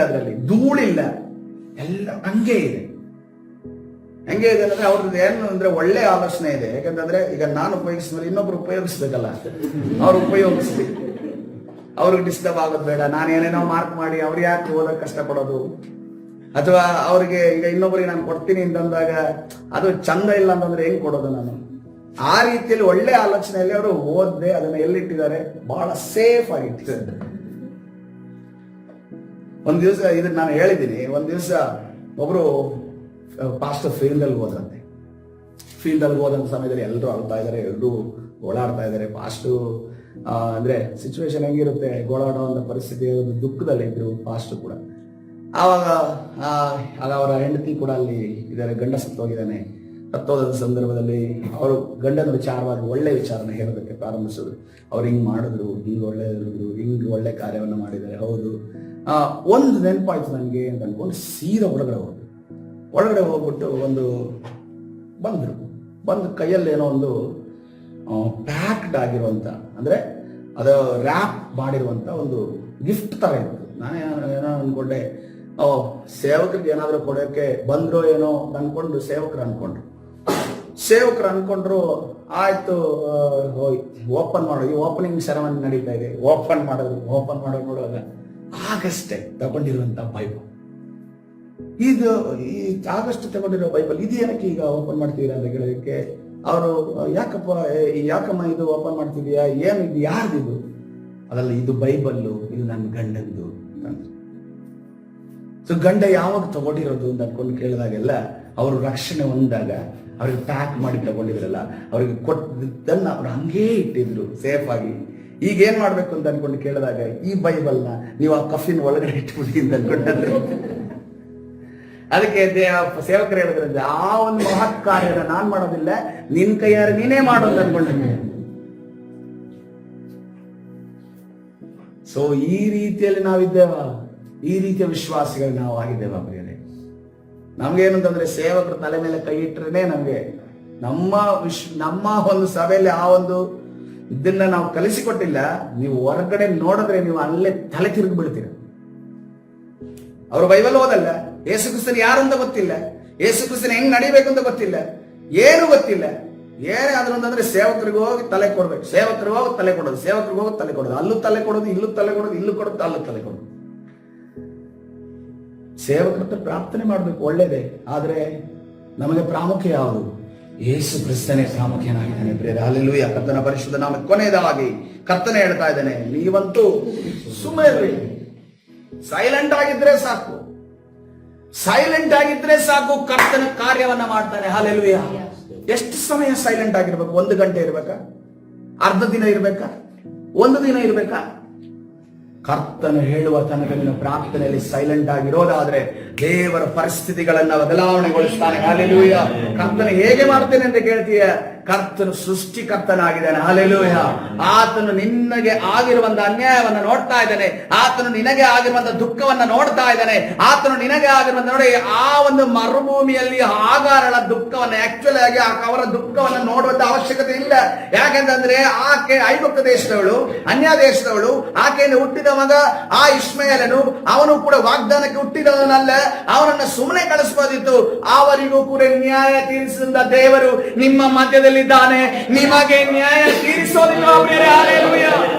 ಅದರಲ್ಲಿ ಧೂಳಿಲ್ಲ, ಎಲ್ಲ ಹಂಗೆ ಇದೆ. ಹೆಂಗೆ ಇದೆ ಅಂದ್ರೆ ಅವ್ರದ್ದು ಏನು ಅಂದ್ರೆ ಒಳ್ಳೆ ಆಲೋಚನೆ ಇದೆ. ಯಾಕಂತಂದ್ರೆ ಈಗ ನಾನು ಉಪಯೋಗಿಸಿದ್ರೆ ಇನ್ನೊಬ್ರು ಉಪಯೋಗಿಸ್ಬೇಕಲ್ಲ, ಅವ್ರು ಉಪಯೋಗಿಸ್ಬೇಕು. ಅವ್ರಿಗೆ ಡಿಸ್ಟರ್ಬ್ ಆಗೋದು ಬೇಡ. ನಾನು ಏನೇನೋ ಮಾರ್ಕ್ ಮಾಡಿ ಅವ್ರು ಯಾಕೆ ಓದಕ್ಕೆ ಕಷ್ಟಪಡೋದು, ಅಥವಾ ಅವ್ರಿಗೆ ಈಗ ಇನ್ನೊಬ್ಬರಿಗೆ ನಾನು ಕೊಡ್ತೀನಿ ಅಂತಂದಾಗ ಅದು ಚಂದ ಇಲ್ಲ ಅಂತಂದ್ರೆ ಹೆಂಗ್ ಕೊಡೋದು ನಾನು? ಆ ರೀತಿಯಲ್ಲಿ ಒಳ್ಳೆ ಆಲೋಚನೆಯಲ್ಲಿ ಅವರು ಓದ್ದೆ ಅದನ್ನ ಎಲ್ಲಿಟ್ಟಿದ್ದಾರೆ, ಬಹಳ ಸೇಫ್ ಆಗಿ ಇಟ್ಟಿದ್ದಾರೆ. ಒಂದ್ ದಿವಸ ಇದನ್ನ ನಾನು ಹೇಳಿದ್ದೀನಿ. ಒಂದ್ ದಿವಸ ಒಬ್ರು ಪಾಸ್ಟರ್ ಫೀಲ್ಡಲ್ಲಿ ಹೋದ್ರಂತೆ. ಫೀಲ್ಡಲ್ಲಿ ಹೋದಂತ ಸಮಯದಲ್ಲಿ ಎಲ್ಲರೂ ಅಳ್ತಾ ಇದ್ದಾರೆ, ಎಲ್ಲರೂ ಓಡಾಡ್ತಾ ಇದ್ದಾರೆ. ಪಾಸ್ಟು ಅಂದ್ರೆ ಸಿಚುವೇಶನ್ ಹೆಂಗಿರುತ್ತೆ, ಗೋಳಾಡುವಂತ ಪರಿಸ್ಥಿತಿ, ಒಂದು ದುಃಖದಲ್ಲಿ ಇದ್ರು ಪಾಸ್ಟು ಕೂಡ. ಆವಾಗ ಅವರ ಹೆಂಡತಿ ಕೂಡ ಅಲ್ಲಿ ಇದ್ದಾರೆ, ಗಂಡ ಸತ್ತೋಗಿದ್ದಾನೆ. ಸತ್ತೋದ ಸಂದರ್ಭದಲ್ಲಿ ಅವರು ಗಂಡನ ವಿಚಾರವಾಗಿ ಒಳ್ಳೆ ವಿಚಾರನ ಹೇಳೋದಕ್ಕೆ ಪ್ರಾರಂಭಿಸಿದ್ರು. ಅವ್ರು ಹಿಂಗ್ ಮಾಡಿದ್ರು, ಹಿಂಗ್ ಒಳ್ಳೆಯದ್ರು, ಹಿಂಗ್ ಒಳ್ಳೆ ಕಾರ್ಯವನ್ನು ಮಾಡಿದ್ದಾರೆ. ಹೌದು, ಒಂದು ನೆನಪಾಯ್ತು ನನಗೆ ಅಂತ ಅನ್ಕೊಂಡು ಸೀದಾ ಒಳಗಡೆ ಹೋಗ್ಬಿಟ್ಟು ಬಂದು ಕೈಯಲ್ಲಿ ಏನೋ ಒಂದು ಪ್ಯಾಕ್ಡ್ ಆಗಿರುವಂತ, ಅಂದ್ರೆ ಅದು ರ್ಯಾಪ್ ಮಾಡಿರುವಂತ ಒಂದು ಗಿಫ್ಟ್ ತರ ಇತ್ತು. ನಾನೇ ಏನೋ ಅನ್ಕೊಂಡೆ, ಸೇವಕರಿಗೆ ಏನಾದ್ರು ಕೊಡೋಕೆ ಬಂದ್ರು ಏನೋ ಅನ್ಕೊಂಡು ಸೇವಕರು ಅನ್ಕೊಂಡ್ರು. ಆಯ್ತು, ಓಪನ್ ಮಾಡೋದು, ಓಪನಿಂಗ್ ಸೆರೆಮನಿ ನಡೀತಾ ಇದೆ. ಓಪನ್ ಮಾಡೋದು ನೋಡುವಾಗ ಆಗಷ್ಟೇ ತಗೊಂಡಿರುವಂತ ಬೈಬಲ್. ಇದು ಈ ಆಗಸ್ಟ್ ತಗೊಂಡಿರೋ ಬೈಬಲ್ ಇದು ಏನಕ್ಕೆ ಈಗ ಓಪನ್ ಮಾಡ್ತೀರಾ ಅಂತ ಕೇಳೋದಕ್ಕೆ ಅವರು ಯಾಕಮ್ಮ ಇದು ಓಪನ್ ಮಾಡ್ತಿದ್ಯಾ, ಏನು ಇದು, ಯಾರ್ದಿದು? ಅದಲ್ಲ, ಇದು ಬೈಬಲ್ಲು, ಇದು ನನ್ನ ಗಂಡಂದು ಅಂತ. ಸೊ ಗಂಡ ಯಾವಾಗ ತಗೊಂಡಿರೋದು ಅಂತ ಅನ್ಕೊಂಡು ಕೇಳಿದಾಗೆಲ್ಲ ಅವರು ರಕ್ಷಣೆ ಹೊಂದಾಗ ಅವ್ರಿಗೆ ಪ್ಯಾಕ್ ಮಾಡಿ ತಗೊಂಡಿದ್ರಲ್ಲ, ಅವ್ರಿಗೆ ಕೊಟ್ಟದನ್ನ ಅವ್ರು ಹಂಗೇ ಇಟ್ಟಿದ್ರು ಸೇಫ್ ಆಗಿ. ಈಗ ಏನ್ ಮಾಡ್ಬೇಕು ಅಂತ ಅನ್ಕೊಂಡು ಕೇಳಿದಾಗ ಈ ಬೈಬಲ್ನ ನೀವು ಆ ಕಫಿನ್ ಒಳಗಡೆ ಇಟ್ಬಿಡಿ ಅಂತ ಅನ್ಕೊಂಡ್ರೆ, ಅದಕ್ಕೆ ಸೇವಕರು ಹೇಳಿದ್ರಂತೆ, ಆ ಒಂದು ಮಹತ್ ಕಾರ್ಯನ ನಾನ್ ಮಾಡೋದಿಲ್ಲ, ನಿನ್ ಕೈಯಾರ ನೀನೇ ಮಾಡೋದು ಅನ್ಕೊಂಡ್ರೆ. ಸೊ ಈ ರೀತಿಯಲ್ಲಿ ನಾವಿದ್ದೇವ, ಈ ರೀತಿಯ ವಿಶ್ವಾಸಿಗಳು ನಾವು ಆಗಿದ್ದೇವ ಪ್ರಿಯರೇ. ನಮ್ಗೇನಂತಂದ್ರೆ ಸೇವಕರು ತಲೆ ಮೇಲೆ ಕೈ ಇಟ್ರೇನೆ ನಮ್ಗೆ ನಮ್ಮ ಒಂದು ಸಭೆಯಲ್ಲಿ ಆ ಒಂದು ಇದನ್ನ ನಾವು ಕಲಿಸಿಕೊಟ್ಟಿಲ್ಲ. ನೀವು ಹೊರಗಡೆ ನೋಡಿದ್ರೆ ನೀವು ಅಲ್ಲೇ ತಲೆ ತಿರುಗಿ ಬೀಳ್ತೀರ. ಅವರು ಬೈಬಲ್ ಓದಲ್ಲ, ಯೇಸು ಕ್ರಿಸ್ತನ್ ಯಾರು ಅಂತ ಗೊತ್ತಿಲ್ಲ, ಯೇಸು ಕ್ರಿಸ್ತನ್ ಹೆಂಗ್ ನಡಿಬೇಕು ಅಂತ ಗೊತ್ತಿಲ್ಲ, ಏನು ಗೊತ್ತಿಲ್ಲ. ಏನೇ ಆದ್ರೂ ಅಂತಂದ್ರೆ ಸೇವಕರಿಗೆ ಹೋಗಿ ತಲೆ ಕೊಡ್ಬೇಕು, ಸೇವಕರಿಗೆ ಹೋಗಿ ತಲೆ ಕೊಡೋದು, ಸೇವಕರಿಗೆ ಹೋಗಿ ತಲೆ ಕೊಡೋದು, ಅಲ್ಲೂ ತಲೆ ಕೊಡೋದು, ಇಲ್ಲೂ ತಲೆ ಕೊಡೋದು, ಇಲ್ಲೂ ಕೊಡೋದು, ಅಲ್ಲೂ ತಲೆ ಕೊಡೋದು. ಸೇವಕರ ಹತ್ರ ಪ್ರಾರ್ಥನೆ ಮಾಡ್ಬೇಕು, ಒಳ್ಳೇದೇ. ಆದ್ರೆ ನಮಗೆ ಪ್ರಾಮುಖ್ಯ ಯಾವುದು? ಯೇಸು ಕ್ರಿಸ್ತನೇ ಪ್ರಾಮುಖ್ಯನಾಗಿದ್ದಾನೆ ಪ್ರಿಯರೇ. ಹಲ್ಲೆಲೂಯಾ. ಕರ್ತನ ಪರಿಶುದ್ಧ ನಾಮ. ಕೊನೆಯದಾಗಿ ಕರ್ತನೆ ಹೇಳ್ತಾ ಇದ್ದಾನೆ, ನೀವಂತೂ ಸುಮ್ಮನೆ ಸೈಲೆಂಟ್ ಆಗಿದ್ರೆ ಸಾಕು, ಸೈಲೆಂಟ್ ಆಗಿದ್ರೆ ಸಾಕು, ಕರ್ತನ ಕಾರ್ಯವನ್ನ ಮಾಡ್ತಾನೆ. ಹಲ್ಲೆಲೂಯಾ. ಎಷ್ಟು ಸಮಯ ಸೈಲೆಂಟ್ ಆಗಿರ್ಬೇಕು? 1 ಗಂಟೆ ಇರ್ಬೇಕಾ? ಅರ್ಧ ದಿನ ಇರ್ಬೇಕಾ? 1 ದಿನ ಇರ್ಬೇಕಾ? ಕರ್ತನು ಹೇಳುವ ತನಕ ನಿನ್ನ ಪ್ರಾರ್ಥನೆಯಲ್ಲಿ ಸೈಲೆಂಟ್ ಆಗಿರೋದಾದ್ರೆ ದೇವರ ಪರಿಸ್ಥಿತಿಗಳನ್ನ ಬದಲಾವಣೆಗೊಳಿಸ್ತಾನೆ. ಹಲ್ಲೆಲೂಯಾ. ಕರ್ತನ ಹೇಗೆ ಮಾಡ್ತೇನೆ ಅಂತ ಕೇಳ್ತೀಯ? ಕರ್ತನು ಸೃಷ್ಟಿಕರ್ತನಾಗಿದ್ದಾನೆ. ಹಲ್ಲೆಲೂಯಾ. ಆತನು ನಿನಗೆ ಆಗಿರುವಂತ ಅನ್ಯಾಯವನ್ನ ನೋಡ್ತಾ ಇದ್ದಾನೆ, ಆತನು ನಿನಗೆ ಆಗಿರುವಂತ ದುಃಖವನ್ನ ನೋಡ್ತಾ ಇದ್ದಾನೆ, ಆತನು ನಿನಗೆ ಆಗಿರುವಂತ ನೋಡಿ, ಆ ಒಂದು ಮರುಭೂಮಿಯಲ್ಲಿ ಹಾಗಾರಳ ದುಃಖವನ್ನ ಆಕ್ಚುಲಿ ಆಗಿ ಅವರ ದುಃಖವನ್ನ ನೋಡುವಂತ ಅವಶ್ಯಕತೆ ಇಲ್ಲ. ಯಾಕೆಂತಂದ್ರೆ ಆಕೆ ಐಗುಪ್ತ ದೇಶದವಳು, ಅನ್ಯ ದೇಶದವಳು. ಆಕೆಯನ್ನು ಹುಟ್ಟಿದ ಮಗ ಆ ಇಷ್ಮಾಯೇಲನು, ಅವನು ಕೂಡ ವಾಗ್ದಾನಕ್ಕೆ ಹುಟ್ಟಿದವನಲ್ಲ, ಅವನನ್ನ ಸುಮ್ಮನೆ ಕಳಿಸಬಹುದಿತ್ತು. ಅವರಿಗೂ ಕೂಡ ನ್ಯಾಯ ತೀರಿಸಿದ ದೇವರು ನಿಮ್ಮ ಮಧ್ಯದಲ್ಲಿ ಇದ್ದಾನೆ, ನಿಮಗೆ ನ್ಯಾಯ ತೀರಿಸೋದಿಲ್ಲ.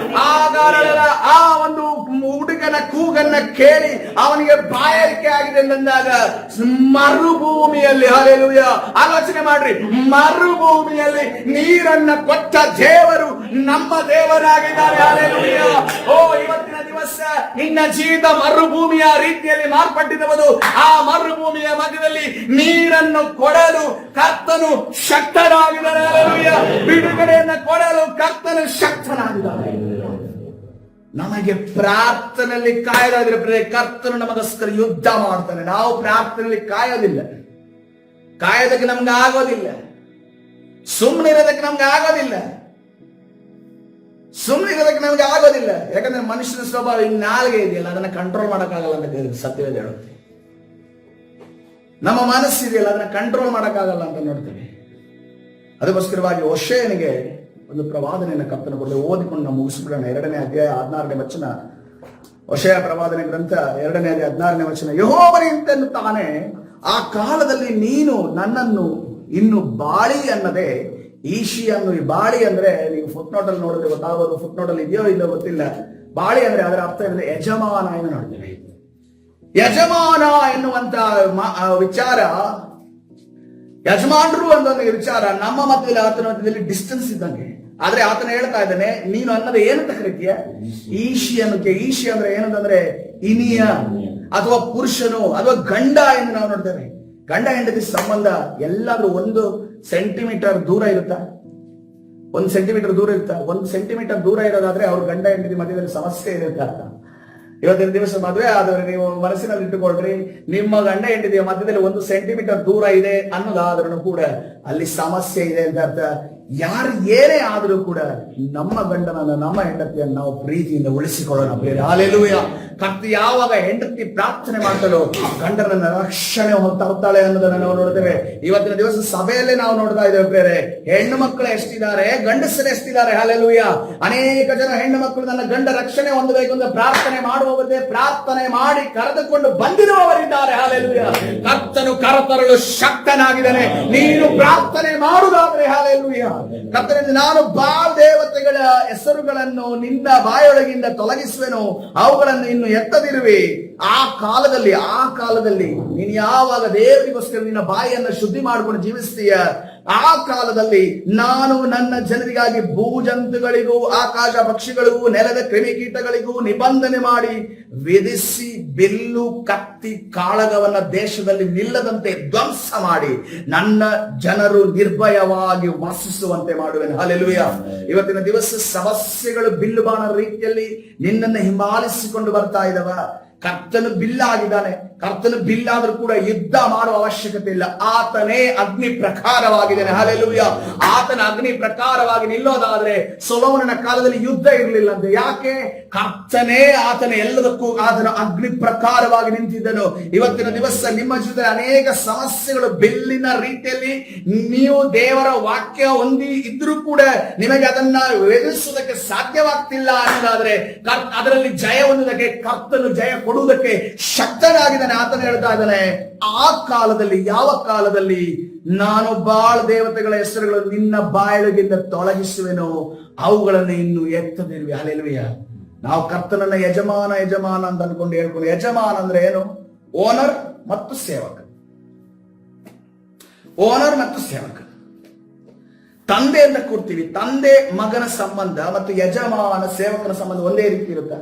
ಆ ಒಂದು ಹುಡುಗನ ಕೂಗನ್ನ ಕೇಳಿ ಅವನಿಗೆ ಬಾಯಾರಿಕೆ ಆಗಿದೆ ಎಂದಾಗ ಮರುಭೂಮಿಯಲ್ಲಿ, ಹಲ್ಲೆಲೂಯಾ, ಆಲೋಚನೆ ಮಾಡ್ರಿ, ಮರುಭೂಮಿಯಲ್ಲಿ ನೀರನ್ನ ಕೊಟ್ಟ ದೇವರು ನಮ್ಮ ದೇವರಾಗಿದ್ದಾರೆ. ಹಲ್ಲೆಲೂಯಾ. ಓ, ಇವತ್ತಿನ ದಿವಸ ನಿನ್ನ ಜೀವಿತ ಮರುಭೂಮಿಯ ರೀತಿಯಲ್ಲಿ ಮಾರ್ಪಟ್ಟಿರುವುದು. ಆ ಮರುಭೂಮಿಯ ಮಧ್ಯದಲ್ಲಿ ನೀರನ್ನು ಕೊಡಲು ಕರ್ತನು ಶಕ್ತನಾಗಿದ್ದಾನೆ. ಹಲ್ಲೆಲೂಯಾ. ಬಿಡುಗಡೆಯನ್ನು ಕೊಡಲು ಕರ್ತನು ಶಕ್ತನಾಗಿದ್ದಾನೆ. ನಮಗೆ ಪ್ರಾರ್ಥನೆಯಲ್ಲಿ ಕಾಯೋದಾದ್ರೆ ಕರ್ತನು ನಮಗೋಸ್ಕರ ಯುದ್ಧ ಮಾಡ್ತಾನೆ. ನಾವು ಪ್ರಾರ್ಥನೆಯಲ್ಲಿ ಕಾಯೋದಿಲ್ಲ, ಕಾಯೋದಕ್ಕೆ ನಮ್ಗೆ ಆಗೋದಿಲ್ಲ, ಸುಮ್ಮನೆ ಇರೋದಕ್ಕೆ ನಮ್ಗೆ ಆಗೋದಿಲ್ಲ, ಯಾಕಂದ್ರೆ ಮನುಷ್ಯನ ಸ್ವಭಾವ ಈ ನಾಲ್ಗೆ ಇದೆಯಲ್ಲ, ಅದನ್ನ ಕಂಟ್ರೋಲ್ ಮಾಡಕ್ಕಾಗಲ್ಲ ಅಂತ ಸತ್ಯವೇದ ಹೇಳುತ್ತೆ. ನಮ್ಮ ಮನಸ್ಸಿದೆಯಲ್ಲ, ಅದನ್ನ ಕಂಟ್ರೋಲ್ ಮಾಡಕ್ಕಾಗಲ್ಲ ಅಂತ ನೋಡ್ತೀವಿ. ಅದಕ್ಕೋಸ್ಕರವಾಗಿ ಹೋಶೇಯನಿಗೆ ಒಂದು ಪ್ರವಾದನೆಯನ್ನು ಕರ್ತನು ಕೊಡಲು ಓದಿಕೊಂಡು ನಾವು ಮುಗಿಸ್ಬಿಡೋಣ. 2ನೇ ಅಧ್ಯಾಯ 16ನೇ ವಚನ. ಹೋಶೇಯ ಪ್ರವಾದನೆ ಗ್ರಂಥ 2ನೇ ಅಧ್ಯಾಯ 16ನೇ ವಚನ. ಯೆಹೋವನೆಂತೆನ್ನುತ್ತಾನೆ, ಆ ಕಾಲದಲ್ಲಿ ನೀನು ನನ್ನನ್ನು ಇನ್ನು ಬಾಳಿ ಅನ್ನದೆ ಈಶಿಯನ್ನು. ಈ ಬಾಳಿ ಅಂದ್ರೆ ನೀವು ಫುಟ್ ನೋಟ್ ಅಲ್ಲಿ ನೋಡಿದ್ರೆ ಗೊತ್ತಾಗೋದು, ಫುಟ್ ನೋಟ್ ಅಲ್ಲಿ ಇದೆಯೋ ಇಲ್ಲೋ ಗೊತ್ತಿಲ್ಲ. ಬಾಳಿ ಅಂದ್ರೆ ಅದರ ಅರ್ಥ ಏನಂದ್ರೆ ಯಜಮಾನ ಎಂದು ನೋಡ್ತೇವೆ. ಯಜಮಾನ ಎನ್ನುವಂತ ವಿಚಾರ, ಯಜಮಾನರು ಅನ್ನೋ ವಿಚಾರ ನಮ್ಮ ಮಧ್ಯದಲ್ಲಿ ಆತನ ಮಧ್ಯದಲ್ಲಿ ಡಿಸ್ಟೆನ್ಸ್ ಇದ್ದಂಗೆ. ಆದ್ರೆ ಆತನ ಹೇಳ್ತಾ ಇದ್ದಾನೆ, ನೀನು ಅನ್ನೋದು ಏನಂತ ಕರೀತೀಯ? ಈಶಿ ಅನ್ನೋಕೆ. ಈಶಿ ಅಂದ್ರೆ ಏನಂತಂದ್ರೆ ಇನಿಯ ಅಥವಾ ಪುರುಷನು ಅಥವಾ ಗಂಡ ಎಂದು ನಾವು ನೋಡ್ತೇವೆ. ಗಂಡ ಹೆಂಡತಿ ಸಂಬಂಧ ಎಲ್ಲಾದ್ರೂ 1 ಸೆಂಟಿಮೀಟರ್ ದೂರ ಇರುತ್ತಾ? 1 ಸೆಂಟಿಮೀಟರ್ ದೂರ ಇರುತ್ತಾ? 1 ಸೆಂಟಿಮೀಟರ್ ದೂರ ಇರೋದಾದ್ರೆ ಅವ್ರ ಗಂಡ ಹೆಂಡತಿ ಮಧ್ಯದಲ್ಲಿ ಸಮಸ್ಯೆ ಇರುತ್ತೆ ಅಂತ. ಇವತ್ತಿನ ದಿವಸ ಮದುವೆ ಆದವ್ರೆ ನೀವು ಮನಸ್ಸಿನಲ್ಲಿ ಇಟ್ಟುಕೊಳ್ರಿ, ನಿಮ್ಮ ಗಂಡ ಹೆಂಡತಿಯ ಮಧ್ಯದಲ್ಲಿ 1 ಸೆಂಟಿಮೀಟರ್ ದೂರ ಇದೆ ಅನ್ನೋದಾದ್ರೂ ಕೂಡ ಅಲ್ಲಿ ಸಮಸ್ಯೆ ಇದೆ ಅಂತ ಅರ್ಥ. ಯಾರು ಏನೇ ಆದರೂ ಕೂಡ ನಮ್ಮ ಗಂಡನನ್ನ, ನಮ್ಮ ಹೆಂಡತಿಯನ್ನು ನಾವು ಪ್ರೀತಿಯಿಂದ ಉಳಿಸಿಕೊಳ್ಳೋಣ ಪ್ರಿಯರೇ. ಹಲ್ಲೆಲೂಯಾ. ಕರ್ತ ಯಾವಾಗ ಹೆಂಡತಿ ಪ್ರಾರ್ಥನೆ ಮಾಡ್ತಾಳೋ ಗಂಡನನ್ನ ರಕ್ಷಣೆ ಹೊತ್ತಾಳೆ ಅನ್ನೋದನ್ನ ನಾವು ನೋಡ್ತೇವೆ. ಇವತ್ತಿನ ದಿವಸ ಸಭೆಯಲ್ಲೇ ನಾವು ನೋಡ್ತಾ ಇದ್ದೇವೆ ಪ್ರಿಯರೇ. ಹೆಣ್ಣು ಮಕ್ಕಳು ಎಷ್ಟಿದ್ದಾರೆ, ಗಂಡಸರು ಎಷ್ಟಿದ್ದಾರೆ. ಹಲ್ಲೆಲೂಯಾ. ಅನೇಕ ಜನ ಹೆಣ್ಣು ಮಕ್ಕಳು ನನ್ನ ಗಂಡ ರಕ್ಷಣೆ ಹೊಂದಬೇಕು ಅಂತ ಪ್ರಾರ್ಥನೆ ಮಾಡುವವರೇ, ಪ್ರಾರ್ಥನೆ ಮಾಡಿ ಕರೆದುಕೊಂಡು ಬಂದಿರುವವರಿದ್ದಾರೆ. ಹಲ್ಲೆಲೂಯಾ. ಕರ್ತನು ಕರತರಲು ಶಕ್ತನಾಗಿದ್ದಾನೆ. ನೀನು ಪ್ರಾರ್ಥನೆ ಮಾಡುವುದಾದ್ರೆ ಹಲ್ಲೆಲೂಯಾ. ಕರ್ತನಿಂದ ನಾನು ಬಾಳ್ ದೇವತೆಗಳ ಹೆಸರುಗಳನ್ನು ನಿನ್ನ ಬಾಯೊಳಗಿಂದ ತೊಲಗಿಸುವೆನು, ಅವುಗಳನ್ನು ಇನ್ನು ಇನ್ನು ಎತ್ತದಿರುವೆ. ಆ ಕಾಲದಲ್ಲಿ ನೀನು ಯಾವಾಗ ದೇವರಿಗೋಸ್ಕರ ನಿನ್ನ ಬಾಯಿಯನ್ನು ಶುದ್ಧಿ ಮಾಡಿಕೊಂಡು ಜೀವಿಸ್ತೀಯ, ಆ ಕಾಲದಲ್ಲಿ ನಾನು ನನ್ನ ಜನರಿಗಾಗಿ ಭೂಜಂತುಗಳಿಗೂ ಆಕಾಶ ಪಕ್ಷಿಗಳಿಗೂ ನೆಲದ ಕ್ರಿಮಿಕೀಟಗಳಿಗೂ ನಿಬಂಧನೆ ಮಾಡಿ ವಿಧಿಸಿ ಬಿಲ್ಲು ಕತ್ತಿ ಕಾಳಗವನ್ನ ದೇಶದಲ್ಲಿ ನಿಲ್ಲದಂತೆ ಧ್ವಂಸ ಮಾಡಿ ನನ್ನ ಜನರು ನಿರ್ಭಯವಾಗಿ ವಾಸಿಸುವಂತೆ ಮಾಡುವೆನು. ಹಲ್ಲೆಲೂಯಾ. ಇವತ್ತಿನ ದಿವಸ ಸಮಸ್ಯೆಗಳು ಬಿಲ್ಲು ಬಾಣ ರೀತಿಯಲ್ಲಿ ನಿನ್ನನ್ನು ಹಿಂಬಾಲಿಸಿಕೊಂಡು ಬರ್ತಾ ಇದ್ದಾವ. ಕರ್ತನು ಬಿಲ್ಲಾಗಿದ್ದಾನೆ. ಕರ್ತನು ಬಿಲ್ಲಾದ್ರೂ ಕೂಡ ಯುದ್ಧ ಮಾಡುವ ಅವಶ್ಯಕತೆ ಇಲ್ಲ. ಆತನೇ ಅಗ್ನಿ ಪ್ರಕಾರವಾಗಿದ್ದಾನೆ. ಹಲ್ಲೆಲೂಯಾ. ಆತನ ಅಗ್ನಿ ಪ್ರಕಾರವಾಗಿ ನಿಲ್ಲೋದಾದ್ರೆ ಸೊಲೊಮೋನನ ಕಾಲದಲ್ಲಿ ಯುದ್ಧ ಇರಲಿಲ್ಲ ಅಂತ. ಯಾಕೆ? ಕರ್ತನೇ ಆತನ ಎಲ್ಲದಕ್ಕೂ ಆತನ ಅಗ್ನಿ ಪ್ರಕಾರವಾಗಿ ನಿಂತಿದ್ದನು. ಇವತ್ತಿನ ದಿವಸ ನಿಮ್ಮ ಜೊತೆ ಅನೇಕ ಸಮಸ್ಯೆಗಳು ಬಿಲ್ಲಿನ ರೀತಿಯಲ್ಲಿ ನೀವು ದೇವರ ವಾಕ್ಯ ಹೊಂದಿ ಇದ್ರೂ ಕೂಡ ನಿಮಗೆ ಅದನ್ನ ಎದುರಿಸುವುದಕ್ಕೆ ಸಾಧ್ಯವಾಗ್ತಿಲ್ಲ ಅನ್ನೋದಾದ್ರೆ ಅದರಲ್ಲಿ ಜಯ ಹೊಂದುವುದಕ್ಕೆ ಕರ್ತನು ಜಯ ಕೊಡುವುದಕ್ಕೆ ಶಕ್ತನಾಗಿದ್ದಾನೆ. ಆತನ ಹೇಳ್ತಾ ಇದ್ದಾನೆ, ಆ ಕಾಲದಲ್ಲಿ, ಯಾವ ಕಾಲದಲ್ಲಿ ನಾನು ಬಾಳ್ ದೇವತೆಗಳ ಹೆಸರುಗಳು ನಿನ್ನ ಬಾಯೊಳಗಿಂದ ತೊಲಗಿಸುವೆನೋ ಅವುಗಳನ್ನು ಇನ್ನು ಎತ್ತದಿರುವೆ. ಹಲ್ಲೆಲೂಯಾ. ನಾವು ಕರ್ತನನ್ನ ಯಜಮಾನ ಅಂತ ಅನ್ಕೊಂಡು ಹೇಳ್ಕೊಂಡು, ಯಜಮಾನ ಅಂದ್ರೆ ಏನು? ಓನರ್ ಮತ್ತು ಸೇವಕ. ಓನರ್ ಮತ್ತು ಸೇವಕ. ತಂದೆ ಅಂತ ಕೂರ್ತೀವಿ. ತಂದೆ ಮಗನ ಸಂಬಂಧ ಮತ್ತು ಯಜಮಾನ ಸೇವಕನ ಸಂಬಂಧ ಒಂದೇ ರೀತಿ ಇರುತ್ತೆ.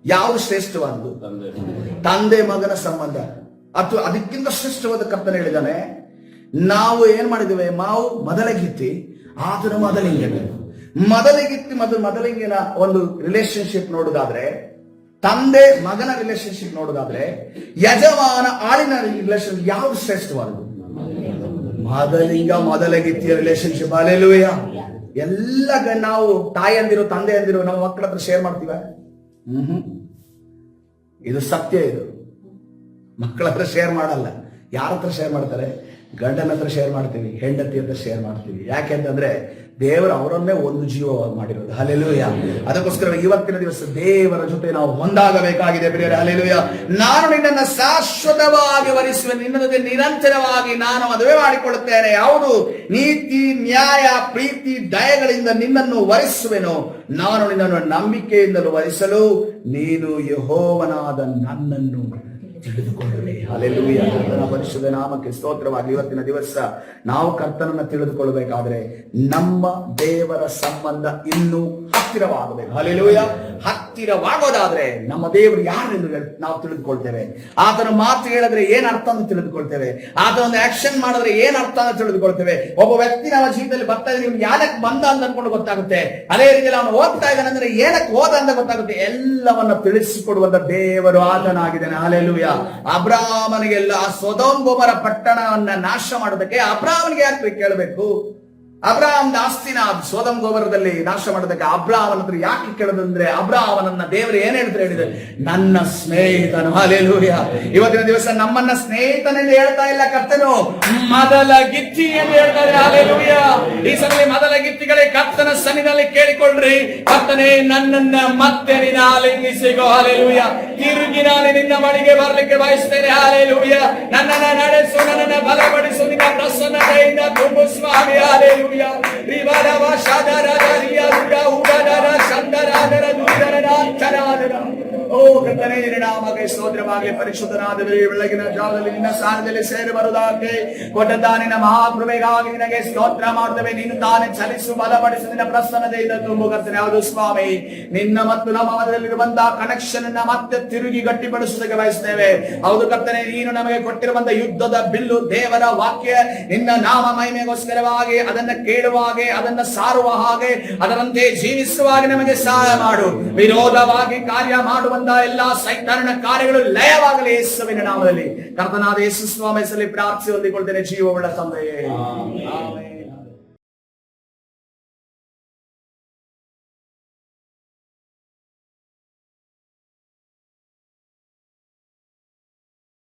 ಯಾವುದು ಶ್ರೇಷ್ಠವಾದ್ದು? ತಂದೆ ಮಗನ ಸಂಬಂಧ. ಅಥವಾ ಅದಕ್ಕಿಂತ ಶ್ರೇಷ್ಠವಾದ ಕರ್ತನ ಹೇಳಿದಾನೆ, ನಾವು ಏನ್ ಮಾಡಿದ್ದೇವೆ? ನಾವು ಮೊದಲಗಿತ್ತಿ ಆತನ ಮೊದಲಿಗಿನ ಒಂದು ರಿಲೇಶನ್ಶಿಪ್ ನೋಡುದಾದ್ರೆ, ತಂದೆ ಮಗನ ರಿಲೇಶನ್ಶಿಪ್ ನೋಡುದಾದ್ರೆ, ಯಜಮಾನ ಆಳಿನ ರಿಲೇಶನ್ ಯಾವುದು ಶ್ರೇಷ್ಠವಾದ್ದು? ಮೊದಲಗಿತ್ತಿಯ ರಿಲೇಶನ್ಶಿಪ್. ಹಲ್ಲೆಲೂಯಾ. ಎಲ್ಲ ನಾವು ತಾಯಿಯಂದಿರು ತಂದೆ ಅಂದಿರು ನಮ್ಮ ಮಕ್ಕಳ ಹತ್ರ ಶೇರ್ ಮಾಡ್ತೀವ? ಇದು ಸತ್ಯ. ಇದು ಮಕ್ಕಳ ಹತ್ರ ಶೇರ್ ಮಾಡಲ್ಲ. ಯಾರ ಹತ್ರ ಶೇರ್ ಮಾಡ್ತಾರೆ? ಗಂಡನ ಹತ್ರ ಶೇರ್ ಮಾಡ್ತೀವಿ, ಹೆಂಡತಿ ಹತ್ರ ಶೇರ್ ಮಾಡ್ತೀವಿ. ಯಾಕೆಂತಂದ್ರೆ ದೇವರು ಅವರನ್ನೇ ಒಂದು ಜೀವವಾಗಿ ಮಾಡಿರೋದು. ಹಲ್ಲೆಲೂಯಾ. ಅದಕ್ಕೋಸ್ಕರ ಇವತ್ತಿನ ದಿವಸ ದೇವರ ಜೊತೆ ನಾವು ಹೊಂದಾಗಬೇಕಾಗಿದೆ ಪ್ರಿಯರೇ. ಹಲ್ಲೆಲೂಯಾ. ನಾನು ನಿನ್ನನ್ನು ಶಾಶ್ವತವಾಗಿ ವರಿಸುವೆ, ನಿನ್ನ ಜೊತೆ ನಿರಂತರವಾಗಿ ನಾನು ಮದುವೆ ಮಾಡಿಕೊಳ್ಳುತ್ತೇನೆ. ಯಾವುದು? ನೀತಿ, ನ್ಯಾಯ, ಪ್ರೀತಿ, ದಯೆಗಳಿಂದ ನಿನ್ನನ್ನು ವರಿಸುವೆನು. ನಾನು ನಿನ್ನನ್ನು ನಂಬಿಕೆಯಿಂದಲೂ ವರಿಸಲು ನೀನು ಯೆಹೋವನಾದ ನನ್ನನ್ನು ತಿಳಿದುಕೊಳ್ಳುವೆ. ಹಲ್ಲೆಲೂಯಾ. ಕರ್ತನ ಪರಿಶುದ್ಧ ನಾಮಕ್ಕೆ ಸ್ತೋತ್ರವಾಗಿ. ಇವತ್ತಿನ ದಿವಸ ನಾವು ಕರ್ತನನ್ನ ತಿಳಿದುಕೊಳ್ಳಬೇಕಾದ್ರೆ ನಮ್ಮ ದೇವರ ಸಂಬಂಧ ಇನ್ನೂ ಹತ್ತಿರವಾಗಬೇಕು. ಹಲ್ಲೆಲೂಯಾ. ಹತ್ತಿರವಾಗೋದಾದ್ರೆ ನಮ್ಮ ದೇವರು ಯಾರೆಂದು ನಾವು ತಿಳಿದುಕೊಳ್ತೇವೆ. ಆತನ ಮಾತು ಹೇಳಿದ್ರೆ ಏನ್ ಅರ್ಥ ಅಂತ ತಿಳಿದುಕೊಳ್ತೇವೆ. ಆತನ ಒಂದು ಆಕ್ಷನ್ ಮಾಡಿದ್ರೆ ಏನ್ ಅರ್ಥ ಅಂತ ತಿಳಿದುಕೊಳ್ತೇವೆ. ಒಬ್ಬ ವ್ಯಕ್ತಿ ನಮ್ಮ ಜೀವಿತದಲ್ಲಿ ಬರ್ತಾ ಇದ್ರೆ ಇವ್ನು ಯಾರಕ್ಕೆ ಬಂದ ಅಂತ ಅನ್ಕೊಂಡು ಗೊತ್ತಾಗುತ್ತೆ. ಅದೇ ರೀತಿಯಲ್ಲಿ ಅವನು ಓದ್ತಾ ಇದ್ದಾನೆ ಅಂದ್ರೆ ಏನಕ್ಕೆ ಹೋದ ಅಂತ ಗೊತ್ತಾಗುತ್ತೆ. ಎಲ್ಲವನ್ನ ತಿಳಿಸಿಕೊಡುವಂತ ದೇವರು ಆತನಾಗಿದ್ದಾನೆ. ಹಲ್ಲೆಲೂಯಾ. ಅಬ್ರಾಮನಿಗೆಲ್ಲ ಆ ಸೊದೋಮ್ ಗೊಮರ ಪಟ್ಟಣವನ್ನ ನಾಶ ಮಾಡೋದಕ್ಕೆ ಅಬ್ರಾಮನಿಗೆ ಯಾಕೆ ಕೇಳಬೇಕು? ಅಬ್ರಾಹ್ಮನ ಆಸ್ತಿನ ಸೊದೋಮ್ ಗೊಮರದಲ್ಲಿ ನಾಶ ಮಾಡೋದಕ್ಕೆ ಅಬ್ರಾಹ್ಮನ ಹತ್ರ ಯಾಕೆ ಕೇಳೋದಂದ್ರೆ, ಅಬ್ರಾಹ್ಮನನ್ನ ದೇವರು ಏನ್ ಹೇಳ್ತಾರೆ ಹೇಳಿದ್ರೆ, ನನ್ನ ಸ್ನೇಹಿತನು. ಹಲ್ಲೆಲೂಯಾ. ಇವತ್ತಿನ ದಿವಸ ನಮ್ಮನ್ನ ಸ್ನೇಹಿತನೆಂದು ಹೇಳ್ತಾ ಇಲ್ಲ ಕರ್ತನು, ಮೊದಲ ಗಿತ್ತಿ ಎಂದು ಹೇಳ್ತಾರೆ. ಹಲ್ಲೆಲೂಯಾ. ಈ ಸಮಯ ಮೊದಲ ಗಿತ್ತಿಗಳೇ ಕರ್ತನ ಸನ್ನಿಧಿಯಲ್ಲಿ ಕೇಳಿಕೊಳ್ಳ್ರಿ, ಕರ್ತನೇ ನನ್ನನ್ನ ಮತ್ತೆ ನಿನ್ನ ಆಲಿಂಗಿಸಿಕೋ. ಹಲ್ಲೆಲೂಯಾ. ತಿರುಗಿ ನಾನು ನಿನ್ನ ಬಳಿಗೆ ಬರ್ಲಿಕ್ಕೆ ಬಯಸ್ತೇನೆ. ಹಲ್ಲೆಲೂಯಾ. ನನ್ನನ್ನ ನಡೆಸು, ನನ್ನನ್ನ ಬಲಪಡಿಸು, ನಿನ್ನ ಪ್ರಸನ್ನತೆಯಿಂದ ತುಂಬು ಸ್ವಾಮಿ. ಹಲ್ಲೆಲೂಯಾ. ಓ ಕರ್ತನೇ, ನಿನ್ನ ನಾಮಕ್ಕೆ ಸ್ತೋತ್ರವಾಗಲಿ. ಪರಿಶುದ್ಧನಾದವರೇ, ಬೆಳಗಿನ ಜಾವದಲ್ಲಿ ನಿನ್ನ ಸಾರದಲ್ಲಿ ಸೇರಿ ಬರುವುದಾಗಿ ಕೊಟ್ಟಂತ ನಿನ್ನ ಮಹಾಕೃಪೆಗಾಗಿ ನಿನಗೆ ಸ್ತೋತ್ರ ಮಾಡುತ್ತೇವೆ. ನೀನು ತಾನೇ ಚಲಿಸು, ಬಲಪಡಿಸು, ನಿನ್ನ ಪ್ರಸನ್ನತೆಯಿಂದ ತುಂಬು ಕರ್ತನೇ. ಹೌದು ಸ್ವಾಮಿ, ನಿನ್ನ ಮತ್ತು ನಮ್ಮ ಮಧ್ಯದಲ್ಲಿರುವಂತಹ ಕನೆಕ್ಷನ್ ಅನ್ನ ಮತ್ತೆ ತಿರುಗಿ ಗಟ್ಟಿಪಡಿಸುವುದಕ್ಕೆ ಬಯಸ್ತೇವೆ. ಹೌದು ಕರ್ತನೇ, ನೀನು ನಮಗೆ ಕೊಟ್ಟಿರುವಂತಹ ಯುದ್ಧದ ಬಿಲ್ಲು ದೇವರ ವಾಕ್ಯ, ನಿನ್ನ ನಾಮ ಮಹಿಮೆಗೋಸ್ಕರವಾಗಿ ಅದನ್ನ ಕೇಳುವ ಹಾಗೆ, ಅದನ್ನ ಸಾರುವ ಹಾಗೆ, ಅದರಂತೆ ಜೀವಿಸುವ ಹಾಗೆ ನಮಗೆ ಸಹಾಯ ಮಾಡು. ವಿರೋಧವಾಗಿ ಕಾರ್ಯ ಮಾಡುವಂತ ಎಲ್ಲಾ ಸೈತಾನನ ಕಾರ್ಯಗಳು ಲಯವಾಗಲಿ ಯೇಸುವಿನ ನಾಮದಲ್ಲಿ. ಕರ್ತನಾದ ಯೇಸು ಸ್ವಾಮಿ ಹೆಸರಲ್ಲಿ ಪ್ರಾರ್ಥಿಸಿ ಹೊಂದಿಕೊಳ್ತೇನೆ. ಜೀವವುಳ್ಳ ತಂದೆಯೇ. ಆಮೆನ್.